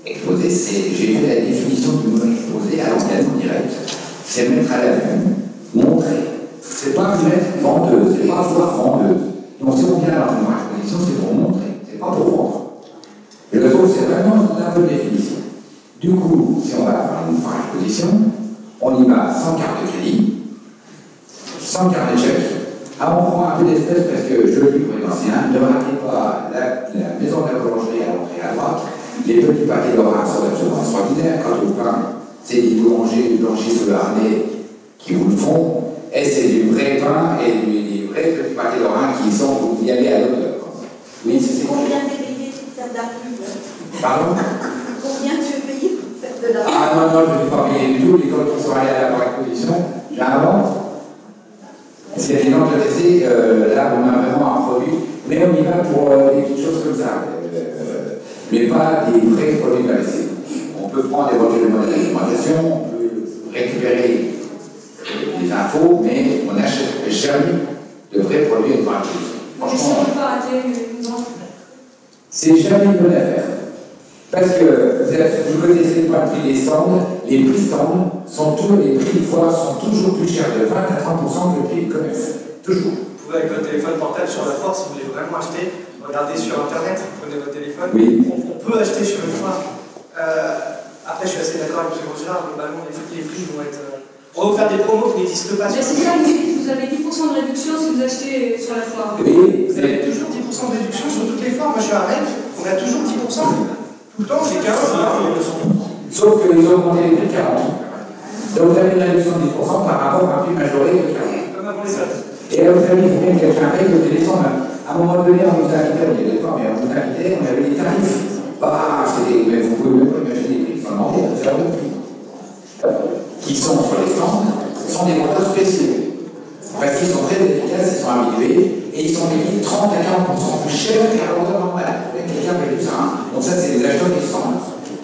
Exposer, c'est, j'ai fait la définition du mot exposer à l'antenne en direct, c'est mettre à la vue, montrer. C'est pas mettre vendeuse, c'est pas avoir vendeuse. Donc si on vient dans une exposition, c'est pour montrer, c'est pas pour vendre. Et le truc, c'est vraiment une bonne définition. Du coup, si on va faire une exposition, on y va sans carte de crédit, sans carte de chèque. Ah, on prend un peu d'espèces parce que je le dis pour les anciens, ne ratez pas la maison de la boulangerie à l'entrée à droite. Les petits paquets d'orange sont absolument extraordinaires. Quand on parle, c'est des boulangers sous le harnais qui vous le font. Et c'est du vrai pain et des vrais petits paquets d'orange qui sont, vous y allez à l'auteur. Oui, c'est combien tu es payé pour faire de la pub? Pardon? Combien tu es payé pour faire de la pub? Ah non, je ne suis pas payé du tout. Les gens qui sont allés à la exposition, j'invente. C'est des gens que je sais, là, on a vraiment un produit, mais on y va pour des petites choses comme ça. Mais pas des vrais produits de la vaisselle. On peut prendre éventuellement de l'alimentation, on peut récupérer des infos, mais on n'achète jamais de vrais produits à une exposition. Mais si on ne peut pas rater une vente. C'est jamais une bonne affaire. Parce que vous connaissez le point de prix des stands, les prix stands les prix de foire sont toujours plus chers de 20 à 30% que le prix de commerce. Toujours. Vous pouvez avec votre téléphone portable sur la foire, si vous voulez vraiment acheter, regardez sur internet, prenez votre téléphone. Oui. On peut acheter sur une foire. Après, je suis assez d'accord avec M. Roger, globalement, les prix vont être. On va vous faire des promos qui n'existent pas. Mais c'est ça, vous avez 10% de réduction si vous achetez sur la foire. Oui, vous avez toujours 10% de réduction sur toutes les foires. Moi, je suis à Rennes, on a toujours 10%. Tout le temps, c'est 15. Sauf qu'ils ont augmenté les prix de 40. Donc vous avez une réduction de 10% par rapport à un prix majoré de 40. Comme avant les autres. Et à votre avis, il faut bien que quelqu'un paye le téléphone. À un moment donné, on nous invitait, on y allait pas, mais on nous invitait, on avait des tarifs. Mais vous pouvez même pas imaginer les prix qui sont demandés à faire de prix. Qui sont sur les stands, sont des moteurs spéciaux. Parce qu'ils sont très efficaces, ils sont habitués, et ils sont payés 30 à 40% plus cher qu'un moteur normal. Quelqu'un paye tout ça. Hein. Donc ça, c'est les acheteurs qui sont.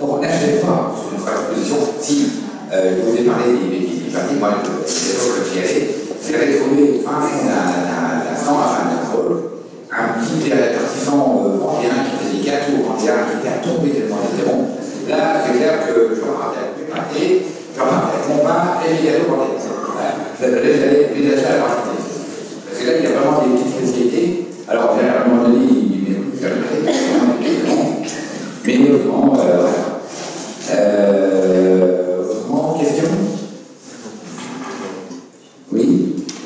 Donc on n'achète pas sur une exposition. Si je vous ai parlé des parties, moi, l'époque que j'y allais, j'avais trouvé fin fond d'un stand à un petit artisan vendéen qui faisait des gâteaux vendéens qui était à tomber tellement il était bon. Là, c'est clair que je repartais avec mes pâtés, je repartais avec mon pain et mes gâteaux vendéens. J'allais les acheter à la partie. Parce que là, il y a vraiment des petites spécialités. Alors, à un moment donné, il met beaucoup de mais autrement, voilà. Autrement, question? Oui?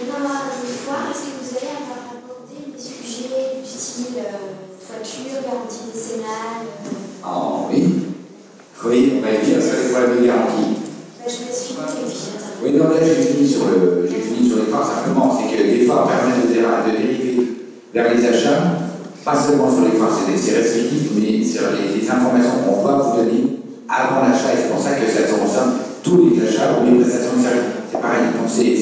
Dans les foires, est-ce que vous allez avoir abordé des sujets du style toiture, garantie décennale Ah oui. Oui, on va y dire, ça c'est pour la garantie. Je me suis dit. Oui, non, là j'ai fini sur les phares simplement. C'est que les phares permettent de dériver vers les achats, pas seulement sur les phares, c'est restrictif, mais sur les informations qu'on doit vous donner avant l'achat. Et c'est pour ça que ça concerne tous les achats ou les prestations de services. C'est pareil, donc c'est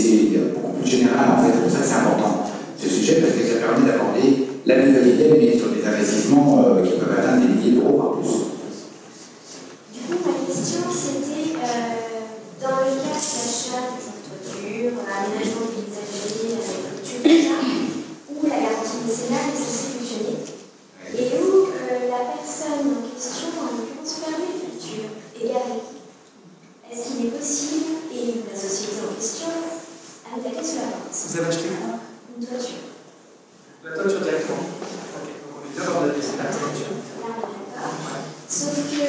beaucoup plus général en fait. C'est pour ça que c'est important ce sujet, parce que ça permet d'aborder la vitalité, mais sur des investissements qui peuvent atteindre des milliers d'euros en plus. Du coup, ma question c'était dans le cas d'achat de toiture, aménagement de paysagers, clôture, tout ça, où la garantie décennale est censée fonctionner, et où la personne en question, en l'occurrence, permet une clôture égarée. Est-ce qu'il est possible, et la société en question, à attaquer sur la vente? Vous avez acheté quoi? Une toiture. La toiture directement. Ok, donc on est bien dans la décennale. Sauf que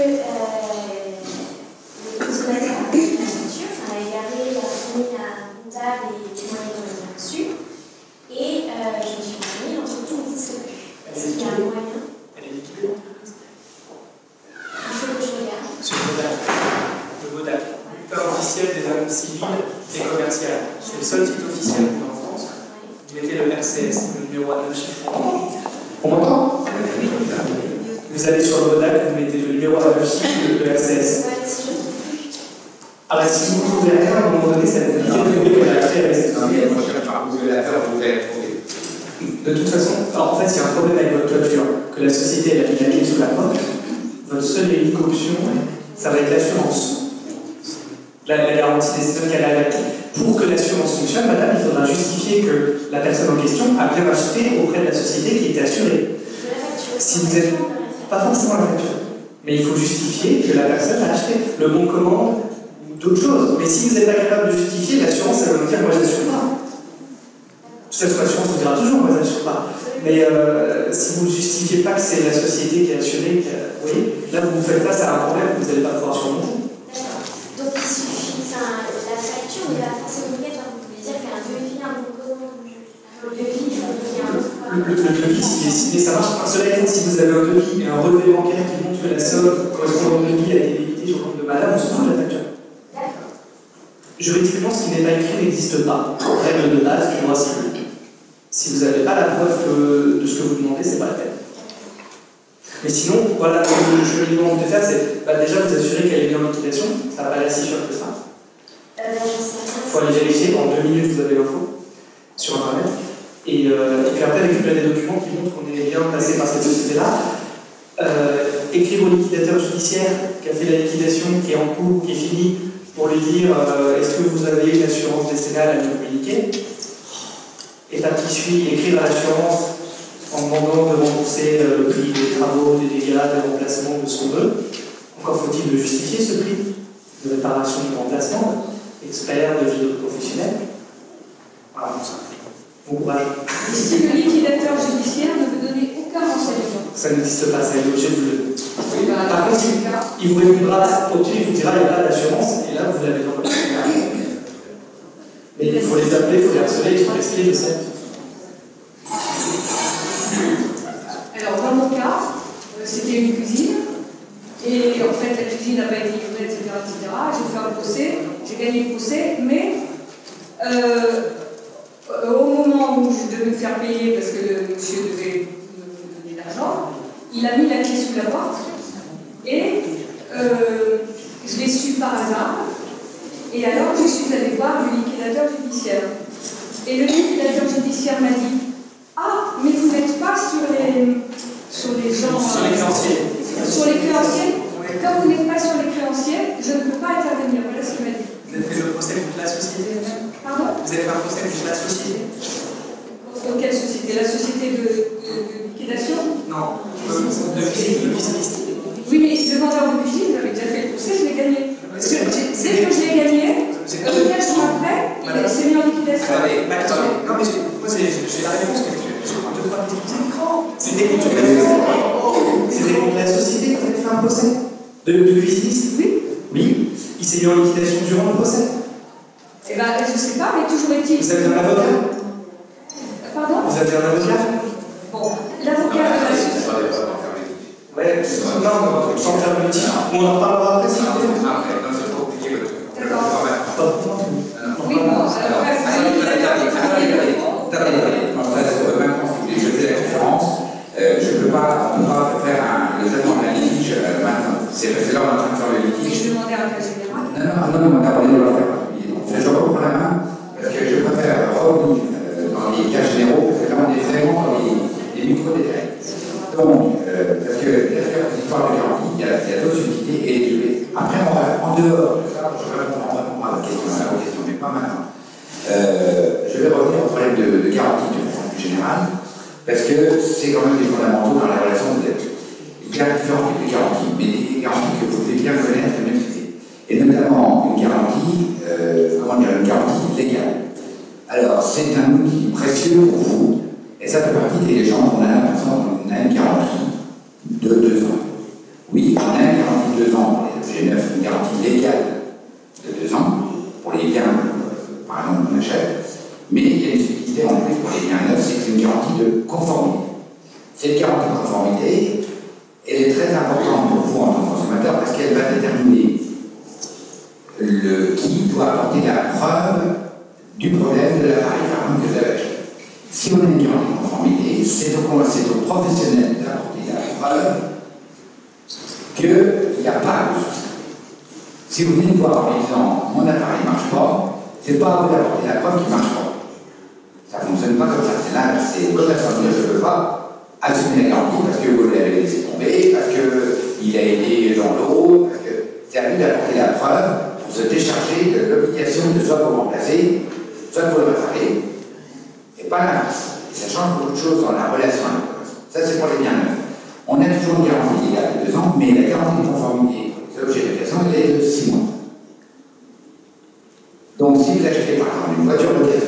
le consommateur a acheté la voiture, enfin, elle a égaré, il a fourni un comptable et des moyens de revenir dessus. Et je me suis renseignée, l'entreprise n'existe plus. Est-ce qu'il y a un moyen? Elle est liquidée. Il faut que je regarde. Sur le BODAC. Le BODAC. Bulletin officiel des annonces civiles et commerciales. C'est le seul titre officiel qu'on a en France. Vous mettez le RCS, le numéro à 9 chiffres. On m'entend? Vous allez sur le BODAC, vous mettez le numéro à 9 chiffres, le RCS. Ah bah si vous ne trouvez rien, à un moment donné, ça va être compliqué de l'acheter avec cette Non, mais moi, je vais faire vous allez la faire, vous allez la trouver. De toute façon, alors en fait, il y a un problème avec votre toiture, que la société elle a mis la clé sous la porte. Votre seule et unique option, ça va être l'assurance. La garantie des stocks qu'elle a avec. Pour que l'assurance fonctionne, madame, il faudra justifier que la personne en question a bien acheté auprès de la société qui était assurée. Si vous êtes pas forcément la facture, mais il faut justifier que la personne a acheté le bon commande ou d'autres choses. Mais si vous n'êtes pas capable de justifier, l'assurance, elle va vous dire moi je n'assure pas. Cette assurance vous dira toujours moi je n'assure pas. Mais si vous ne justifiez pas que c'est la société qui est assurée, vous voyez, là vous faites face à un problème que vous n'allez pas pouvoir surmonter. Donc il suffit, la facture n'est pas forcément obligatoire. Vous pouvez dire qu'un devis, un bon commande, un devis, il faut qu'il y ait un autre. Le devis, s'il est signé, ça marche. Cela étant, si vous avez un devis et un relevé bancaire qui montre que la somme correspondant au devis a été débitée sur le compte de madame, on se fout de la facture. D'accord. Juridiquement, ce qui n'est pas écrit n'existe pas. Règle de base du droit civil. Si vous n'avez pas la preuve de ce que vous demandez, c'est pas la peine. Mais sinon, voilà, ce que je lui demande de faire, c'est déjà vous assurer qu'elle est bien en liquidation. Ça va pas l'air si sûr que ça. Il faut aller vérifier, en 2 minutes vous avez l'info sur internet. Et puis après, récupérer des documents qui montrent qu'on est bien passé par cette société-là. Écrire au liquidateur judiciaire qui a fait la liquidation, qui est en cours, qui est fini, pour lui dire est-ce que vous avez une assurance décennale à nous communiquer. Étape qui suit, écrire à l'assurance en demandant de rembourser le prix des travaux, des dégâts, des remplacements, de ce qu'on veut. Encore faut-il le justifier, ce prix de réparation, de remplacement, expert, de vie professionnelle. Voilà, bon courage. Ici, le liquidateur judiciaire ne peut donner aucun renseignement. Ça n'existe pas, ça est l'objet de le. Oui, bah, Par contre, il vous répondra au-dessus, il vous dira il n'y a pas d'assurance, et là vous l'avez dans votre cas. Mais il faut les appeler, il faut les harceler, il faut expliquer de ça. Alors, dans mon cas, c'était une cuisine, et en fait, la cuisine n'a pas été livrée, etc., etc. J'ai fait un procès, j'ai gagné le procès, mais au moment où je devais me faire payer, parce que le monsieur devait me donner de l'argent, il a mis la clé sous la porte, et je l'ai su par hasard, et alors je suis allée voir le liquidateur judiciaire. Et le liquidateur judiciaire m'a dit « Ah, mais vous n'êtes pas sur les gens... » Sur les créanciers. Sur les créanciers. Comme vous n'êtes pas sur les créanciers, je ne peux pas intervenir. Voilà ce qu'il m'a dit. Vous avez fait le procès contre la société elle-même? Pardon? Vous avez fait un procès contre la société? Contre quelle société? La société de liquidation? Non, de cuisine. Oui, mais le vendeur de cuisine, j'avais déjà fait le procès, je l'ai gagné. Dès que je l'ai gagné, 15 jours après, il s'est mis en liquidation. Attendez, non mais moi j'ai la réponse que je prends deux fois plus d'écran. C'était contre la société que vous avez fait un procès de cuisiniste? Oui. Oui. Il s'est mis en liquidation durant le procès? Eh bien, je ne sais pas, mais toujours est-il. Vous avez un avocat? Pardon? Vous avez un avocat? Bon, l'avocat de la société. Ouais, non, sans faire le litige. On en reparlera après, s'il vous plaît. Après, non, c'est trop compliqué. D'accord. Oui, bon, maintenant, si je fais la conférence, je ne peux pas faire le traitement d'un litige maintenant. C'est là on est en train de faire le litige. Je demandais à un cas général. Non, on a parlé de leur faire particulier. Je reprends la main parce que je préfère revenir dans les cas généraux, parce que là on est vraiment dans les micro-détails. Donc, parce que l'affaire l'histoire de garantie, il y a d'autres unités, et je vais, après, en dehors de ça, je répondrai à la question, mais pas maintenant. Je vais revenir au problème de garantie de façon plus générale, parce que c'est quand même des fondamentaux dans la relation de dette. Il y a différents types de garanties, mais des garanties que vous devez bien connaître et maîtriser. Et notamment une garantie, une garantie légale. Alors, c'est un outil précieux pour vous. Et ça fait partie des gens qu'on a l'impression qu'on a une garantie de 2 ans. Oui, on a une garantie de 2 ans pour les objets neufs, une garantie légale de 2 ans pour les biens, par exemple, qu'on achète. Mais il y a une spécificité en plus pour les biens neufs, c'est que c'est une garantie de conformité. Cette garantie de conformité, elle est très importante pour vous en tant que consommateur parce qu'elle va déterminer qui doit apporter la preuve du problème de l'appareil, par exemple, que vous avez acheté. Si on a une garantie de conformité, c'est au professionnel d'apporter la preuve qu'il n'y a pas de souci. Si vous venez me voir en disant mon appareil ne marche pas, c'est pas à vous d'apporter la preuve qu'il ne marche pas. Ça ne fonctionne pas comme ça. C'est là, c'est votre je ne peux pas assumer la garantie parce que vous l'avez laissé tomber, parce qu'il a été dans l'eau, parce que c'est à lui d'apporter la preuve pour se décharger de l'obligation de soit vous remplacer, soit pour le réparer. Et pas l'inverse. Ça change beaucoup de choses dans la relation avec le commerçant. Ça, c'est pour les biens neufs. On a toujours une garantie légale de 2 ans, mais la garantie de conformité pour les objets de location, elle est de 6 mois. Donc, si vous achetez par exemple une voiture d'occasion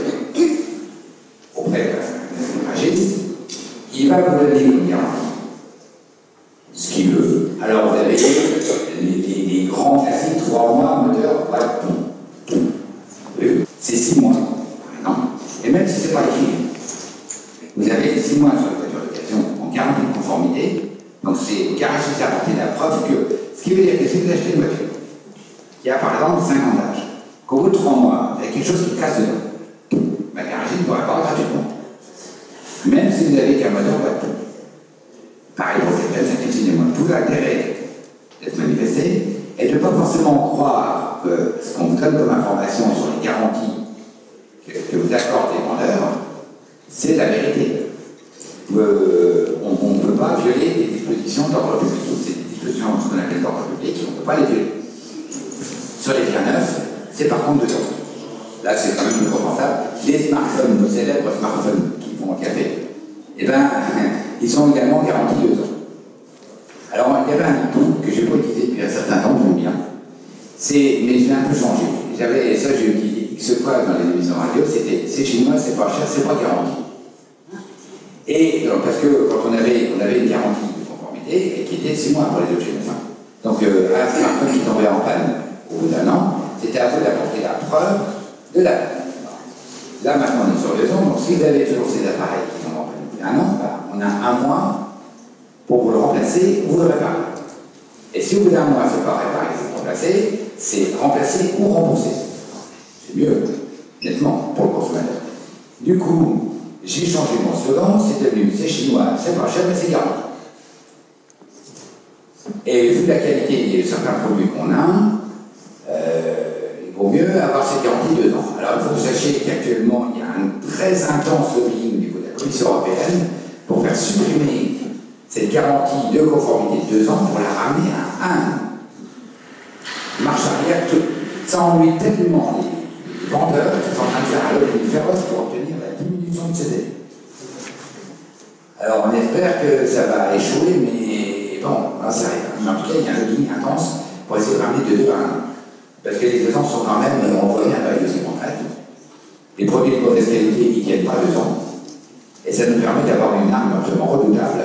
auprès d'un garagiste, il va vous donner une garantie. Ce qu'il veut. Alors, vous avez les grands classiques 3 mois, moteur, boîte, tout. C'est 6 mois, par exemple. Et même si ce n'est pas écrit, vous avez 6 mois sur la voiture d'occasion en garantie de conformité, donc c'est au garagiste à apporter la preuve que, ce qui veut dire que si vous achetez une voiture qui a par exemple 5 ans d'âge, qu'au bout de 3 mois, il y a quelque chose qui casse dedans, le garagiste doit avoir gratuitement. Même si vous avez qu'un moteur boîte. Pareil pour les places, excusez-moi, tout l'intérêt d'être manifesté et de ne pas forcément croire que ce qu'on vous donne comme information sur les garanties que vous accorde les vendeurs, c'est la vérité. On ne peut pas violer des dispositions d'ordre public. C'est des dispositions ce qu'on appelle d'ordre public, on ne peut pas les violer. Sur les biens neufs, c'est par contre 2 ans. Là, c'est quand même plus confortable. Les smartphones, nos célèbres smartphones qui vont au café, eh bien, ils sont également garantis 2 ans. Alors, il y avait un bouton que je n'ai pas utilisé depuis un certain temps, j'aime bien. Mais je l'ai un peu changé. Ça, j'ai utilisé X fois dans les émissions radio, c'est chinois, c'est pas cher, c'est pas garanti. Et donc, parce que quand on avait une garantie de conformité, et qui était 6 mois pour les objets neufs. Donc, un smartphone qui tombait en panne au bout d'1 an, c'était à vous d'apporter la preuve de la panne. Là, maintenant, on est sur 2 ans, donc si vous avez toujours ces appareils qui tombent en panne au bout d'1 an, on a 1 mois pour vous le remplacer ou vous le réparer. Et si au bout d'1 mois, ce n'est pas réparé ou remplacé, c'est remplacer ou rembourser. C'est mieux, nettement, pour le consommateur. Du coup, j'ai changé mon slogan, c'est devenu c'est chinois, c'est pas cher, mais c'est garanti. Et vu la qualité de certains produits qu'on a, il vaut mieux avoir cette garantie 2 ans. Alors il faut que vous sachiez qu'actuellement, il y a un très intense lobbying au niveau de la Commission européenne pour faire supprimer cette garantie de conformité de 2 ans pour la ramener à 1. Marche arrière, ça ennuie tellement les vendeurs qui sont en train de faire un lobbying féroce pour obtenir la diminution de ces délais. Alors on espère que ça va échouer, mais bon, là c'est rien. Mais en tout cas, il y a un lobbying intense pour essayer de ramener de 2 à 1. Parce que les 2 ans sont quand même envoyés à la période de secondaire. Les produits de mauvaise qualité, ils ne tiennent pas 2 ans. Et ça nous permet d'avoir une arme absolument redoutable.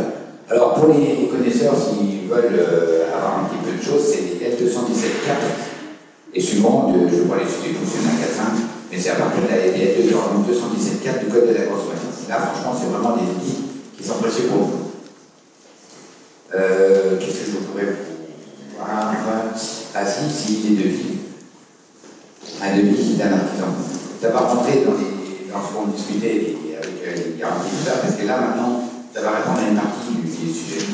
Alors pour les connaisseurs, s'ils veulent avoir un petit peu de choses, c'est les L217.4 et suivant, je vois les sujets fonctionnent à 4.5, mais c'est à partir de la L217.4 du Code de la consommation. Là, franchement, c'est vraiment des outils qui sont précieux pour vous. Qu'est-ce que je pourrais vous voir? Ah si, les devis. Un devis d'un artisan. Ça va rentrer dans ce qu'on discutait avec les garanties tout ça, parce que là, maintenant, ça va répondre à une partie du sujet.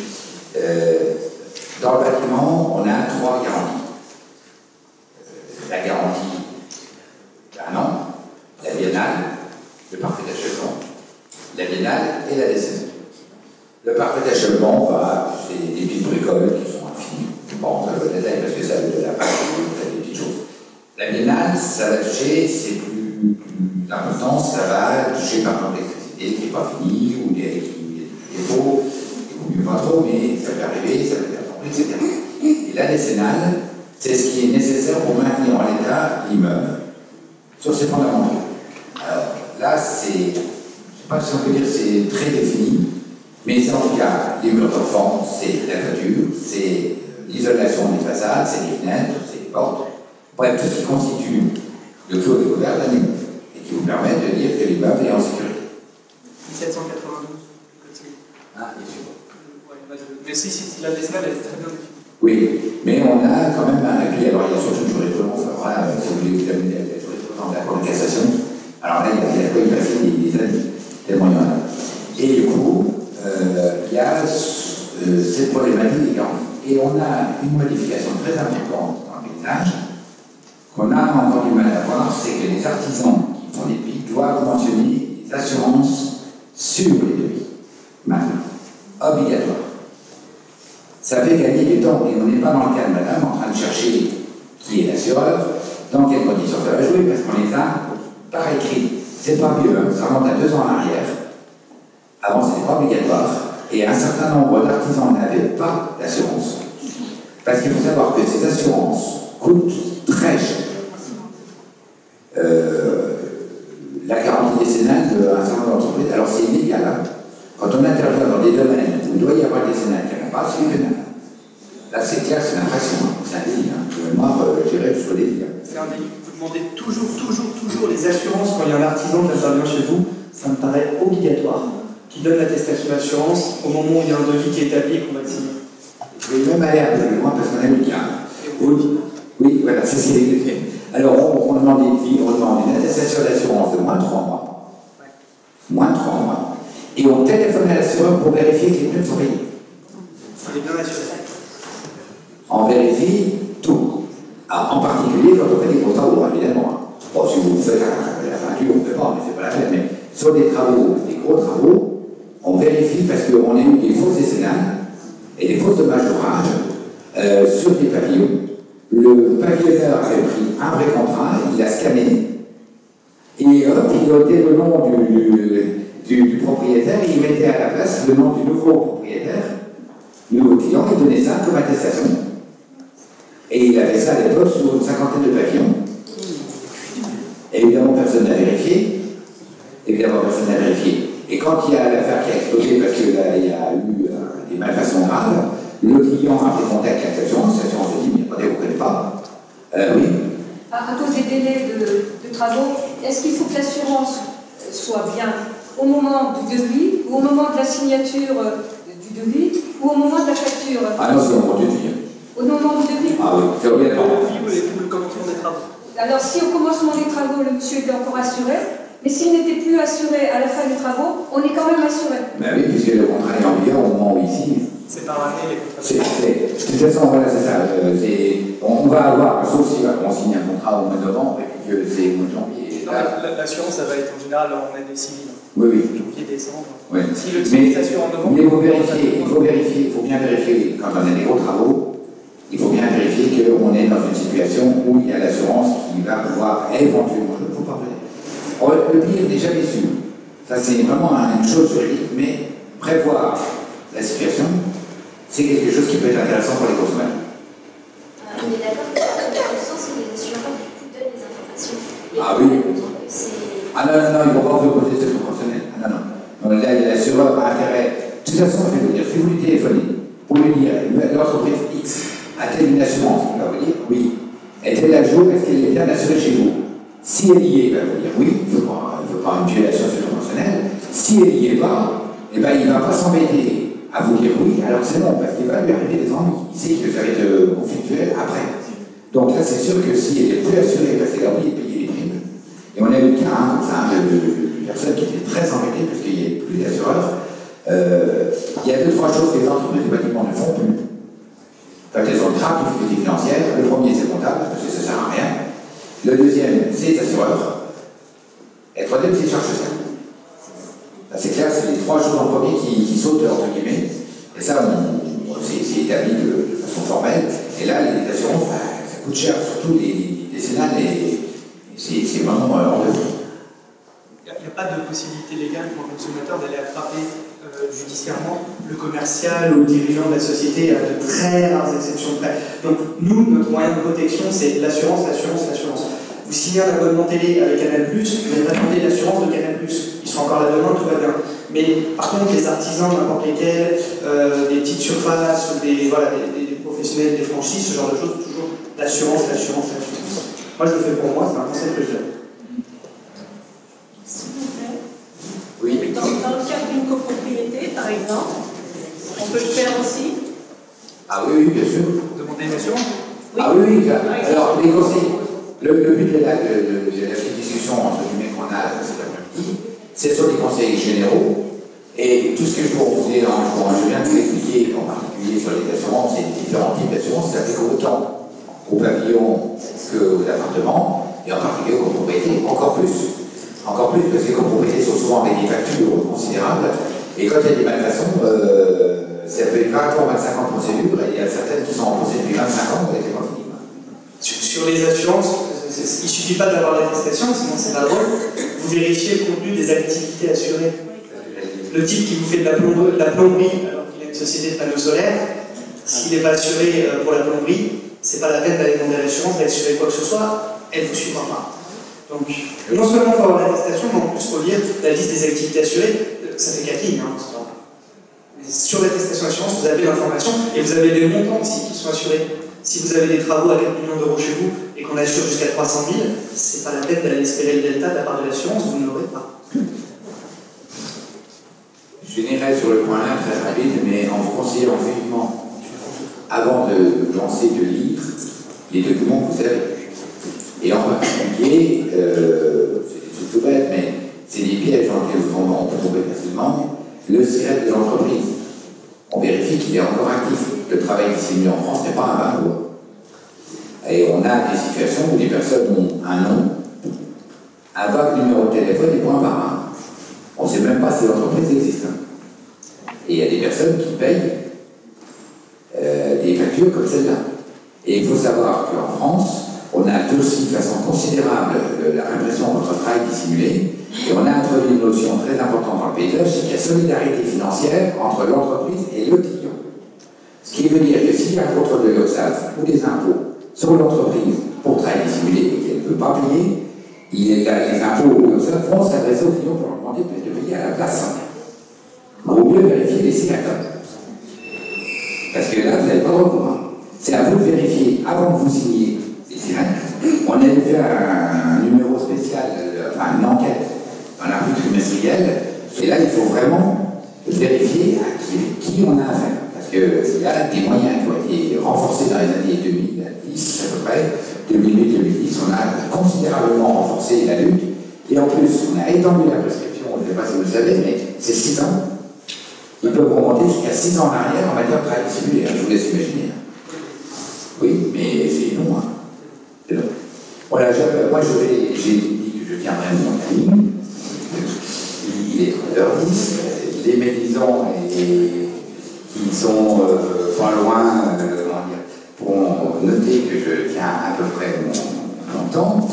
Dans le bâtiment, on a 3 garanties. La garantie d'1 an, la biennale, le parfait achèvement, la biennale et la décennie. Le parfait achèvement, c'est des petites bricoles qui sont infinies. Bon, ça va le détail parce que ça veut de la part des petites choses. La biennale, ça va toucher, c'est plus important, ça va toucher par exemple l'électricité qui n'est pas finie ou des défauts, il vaut mieux pas trop, mais ça peut arriver, ça peut être compris, etc. Et la décennale, c'est ce qui est nécessaire pour maintenir en l'état l'immeuble sur ses fondamentaux. Alors là, je ne sais pas si on peut dire c'est très défini, mais c'est en tout cas les murs d'enfants, c'est la toiture, c'est l'isolation des façades, c'est les fenêtres, c'est les portes, bref, tout ce qui constitue le clos découvert d'un immeuble et qui vous permet de dire que l'immeuble est en sécurité. 1792. Ah, bien sûr. Mais si la décennale est très bien définie. Oui, mais on a quand même un appui. Alors, il y a surtout une jurisprudence. Alors là, si vous voulez vous amener la jurisprudence de la Cour de cassation, alors là, il y a quoi il passe des années, tellement il y en a. Et du coup, il y a cette problématique des garanties. Et on a une modification très importante dans le paysage qu'on a encore du mal à voir, c'est que les artisans qui font des pics doivent mentionner des assurances sur les devis. Maintenant, obligatoire. Ça fait gagner du temps, et on n'est pas dans le cas de madame en train de chercher qui est l'assureur, dans quelles conditions ça va jouer, parce qu'on les a par écrit. C'est pas mieux, hein, ça remonte à 2 ans en arrière. Avant, c'était pas obligatoire, et un certain nombre d'artisans n'avaient pas d'assurance. Parce qu'il faut savoir que ces assurances coûtent très cher. La garantie décennale d'un certain nombre d'entreprises, alors c'est illégal, hein. Quand on intervient dans des domaines où il doit y avoir des décennales qui n'en a pas, c'est pénal. Là, c'est clair, c'est l'impression, c'est un délit. Hein. Moi, j'irai jusqu'au délit. Hein. C'est un délit. Vous demandez toujours les assurances quand il y a un artisan qui intervient chez vous. Ça me paraît obligatoire. Qui donne l'attestation d'assurance au moment où il y a un devis qui est établi et qu'on va le signer. Je vais même aller un peu plus loin parce qu'on a le cas. Oui, voilà, c'est ce qui est fait. Alors, on demande une attestation d'assurance de moins de 3 mois. Moins de 3 mois. Et on téléphone à l'assureur pour vérifier que les pneus sont payés. On est bien assuré. On vérifie tout. Alors, en particulier quand on fait des gros travaux, évidemment. Bon, si vous faites la peinture, on ne fait pas, mais c'est pas la peine. Mais sur des travaux, des gros travaux, on vérifie parce qu'on a eu des fausses décennales et des fausses dommages d'ouvrage sur des pavillons. Le pavillonneur avait pris un vrai contrat, il l'a scanné, et hop, il a ôté le nom du propriétaire, il mettait à la place le nom du nouveau propriétaire, du nouveau client, il donnait ça comme attestation. Et il avait ça à l'époque sur une cinquantaine de pavillons. Et évidemment, personne n'a vérifié. Évidemment, personne n'a vérifié. Et quand il y a l'affaire qui a explosé parce qu'il y a eu des malfaçons graves, le client a pris contact avec l'assurance a dit, mais attendez, vous ne connaissez pas. Oui. À cause des délais de travaux, est-ce qu'il faut que l'assurance soit bien au moment du devis, ou au moment de la signature du devis, ou au moment de la facture? Ah non, c'est au moment du devis. Au moment du devis? Ah oui, c'est obligatoire. Le commencement des travaux. Alors, si au commencement des travaux, le monsieur était encore assuré, mais s'il n'était plus assuré à la fin des travaux, on est quand même assuré. Ben oui, puisque le contrat est en vigueur au moment où ici. C'est par année les contrats. De toute façon, voilà, c'est ça. On va avoir, sauf si on signe un contrat au mois de novembre et puis que c'est au mois de janvier. L'assurance, ça va être en général en année civile. Oui, oui. Janvier, décembre. Oui. Si le type s'assure en novembre. Mais il faut bien vérifier, quand on a des gros travaux, il faut bien vérifier qu'on est dans une situation où il y a l'assurance qui va pouvoir éventuellement, il ne faut pas prévoir. Le pire n'est jamais sûr. Ça, c'est vraiment une chose juridique, mais prévoir la situation, c'est quelque chose qui peut être intéressant pour les consommateurs. On est d'accord que dans le sens où les assureurs du coup donnent les informations. Ah oui. Ah non, ils ne vont pas vous poser ce proportionnel. Ah non. Donc là, l'assureur a intérêt. De toute façon, je vais vous dire, si vous lui téléphonez pour lui dire l'entreprise X a-t-elle une assurance, il va vous dire oui. Est-elle à jour, est-ce qu'elle est bien assurée chez vous? Si elle y est, il va vous dire oui, il ne faut pas une violation conventionnelle. Si elle n'y est pas, eh ben, il ne va pas s'embêter à vous dire oui, alors c'est non, parce qu'il va lui arriver des ennuis. Il sait que ça va être conflictuel après. Donc là, c'est sûr que si elle n'est plus assurée parce qu'elle a oublié de payer les primes, et on a eu le cas comme ça, de personnes qui étaient très embêtées parce qu'il n'y avait plus d'assureurs, il y a 2-3 choses que les entreprises de bâtiment ne font plus. Quand elles ont une grave difficulté financière, le premier c'est comptable, parce que ça ne sert à rien. Le deuxième, c'est les assureurs. Et le troisième, c'est les charges sociales. C'est clair, c'est les 3 choses en premier qui sautent, entre guillemets. Et ça, c'est établi de façon formelle. Et là, les assurances, ça coûte cher, surtout les décennales, et c'est vraiment hors de prix. Il n'y a pas de possibilité légale pour un consommateur d'aller attraper judiciairement le commercial ou le dirigeant de la société à de très rares exceptions près. Donc nous, notre moyen de protection, c'est l'assurance. Vous signez un abonnement télé avec Canal+, vous allez demander l'assurance de Canal+. Ils sont encore là demain, tout va bien. Mais par contre, les artisans, n'importe lesquels, des petites surfaces, des professionnels, des franchises, ce genre de choses, toujours l'assurance. Moi, je le fais pour moi, c'est un conseil que je donne. Oui. Dans le cadre d'une copropriété, par exemple, on peut le faire aussi. Ah oui, bien sûr. Demander une assurance. Oui. Ah oui. Alors, les conseils, le but de la petite discussion entre guillemets qu'on a cet après-midi, c'est sur les conseils généraux. Et tout ce que je viens de vous expliquer, en particulier sur les assurances et les différents types d'assurances, ça fait autant aux pavillons qu'aux appartements, et en particulier aux copropriétés, encore plus. Encore plus, parce que les copropriétés sont souvent avec des factures considérables, et quand il y a des malfaçons, ça peut être 20 ans, 25 ans de procédure, et il y a certaines qui sont en procédure depuis 25 ans, et c'est pas fini. Sur les assurances, il ne suffit pas d'avoir l'attestation, sinon c'est pas drôle. Vous vérifiez le contenu des activités assurées. Le type qui vous fait de la plomberie alors qu'il a une société de panneaux solaires, s'il n'est pas assuré pour la plomberie, c'est pas la peine d'aller demander à l'assurance d'assurer quoi que ce soit, elle ne vous suivra pas. Donc, non seulement il faut avoir l'attestation, mais en plus il faut lire la liste des activités assurées. Ça fait 4 lignes, hein, sur l'attestation d'assurance, vous avez l'information et vous avez des montants aussi qui sont assurés. Si vous avez des travaux à 4 millions d'euros chez vous et qu'on assure jusqu'à 300 000, c'est pas la peine d'aller espérer le delta de la part de l'assurance, vous ne l'aurez pas. Je finirai sur le point là très rapide, mais en vous conseillant vivement, avant de lancer, de lire les documents que vous avez. Et en particulier, c'est tout bête, mais c'est des pièges dans lesquels on peut tomber facilement, le SIRET de l'entreprise. On vérifie qu'il est encore actif. Le travail qui s'est mis en France n'est pas un vain mot. Et on a des situations où des personnes ont un nom, un vague numéro de téléphone et point par un. On ne sait même pas si l'entreprise existe. Et il y a des personnes qui payent des factures comme celle-là. Et il faut savoir qu'en France, on a durci de façon considérable la répression contre le travail dissimulé, et on a introduit une notion très importante dans le paysage, c'est qu'il y a solidarité financière entre l'entreprise et le client. Ce qui veut dire que s'il y a un contrôle de l'URSSAF ou des impôts sur l'entreprise pour travail dissimulé et qu'elle ne peut pas payer, les impôts ou l'URSSAF vont s'adresser au client pour leur demander de payer à la place. Il vaut mieux vérifier les signataires. Parce que là, vous n'avez pas de recours. C'est à vous de vérifier avant que vous signiez les sirènes. On a fait un numéro spécial, enfin une enquête dans la rue trimestrielle, et là, il faut vraiment vérifier à qui on a affaire. Parce qu'il y a des moyens qui ont été renforcés dans les années 2010, à peu près, 2008-2010, on a considérablement renforcé la lutte, et en plus, on a étendu la prescription, je ne sais pas si vous le savez, mais c'est 6 ans. Ils peuvent remonter jusqu'à 6 ans en arrière en matière de travail dissimulé, je vous laisse imaginer. Oui, mais c'est long. C'est long. Voilà, moi j'ai dit que je tiendrai mon timing. Il est 3h10. Les médisants qui sont pas loin pourront noter que je tiens à peu près mon temps.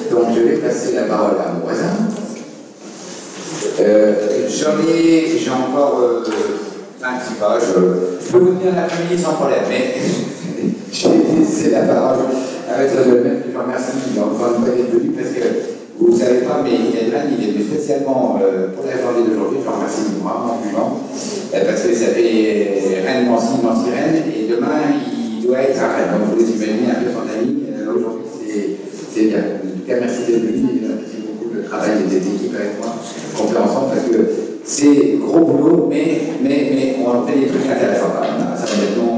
Donc je vais passer la parole à mon voisin. J'ai encore 26 pages. Je peux vous tenir l'après-midi sans problème, mais je vais laisser la parole avec la domaine que je remercie encore une fois d'être venu parce que vous ne savez pas, mais il est venu spécialement pour la journée d'aujourd'hui. Je remercie vraiment vivant parce que ça fait Rennes, Nancy, Nancy, Rennes, et demain il doit être à Rennes. Donc vous les imaginez un peu son ami. Aujourd'hui, c'est bien. En tout cas, merci d'être venu. Merci beaucoup le travail des équipes avec moi qu'on fait ensemble parce que c'est gros boulot, mais on fait des trucs intéressants. Ça va maintenant.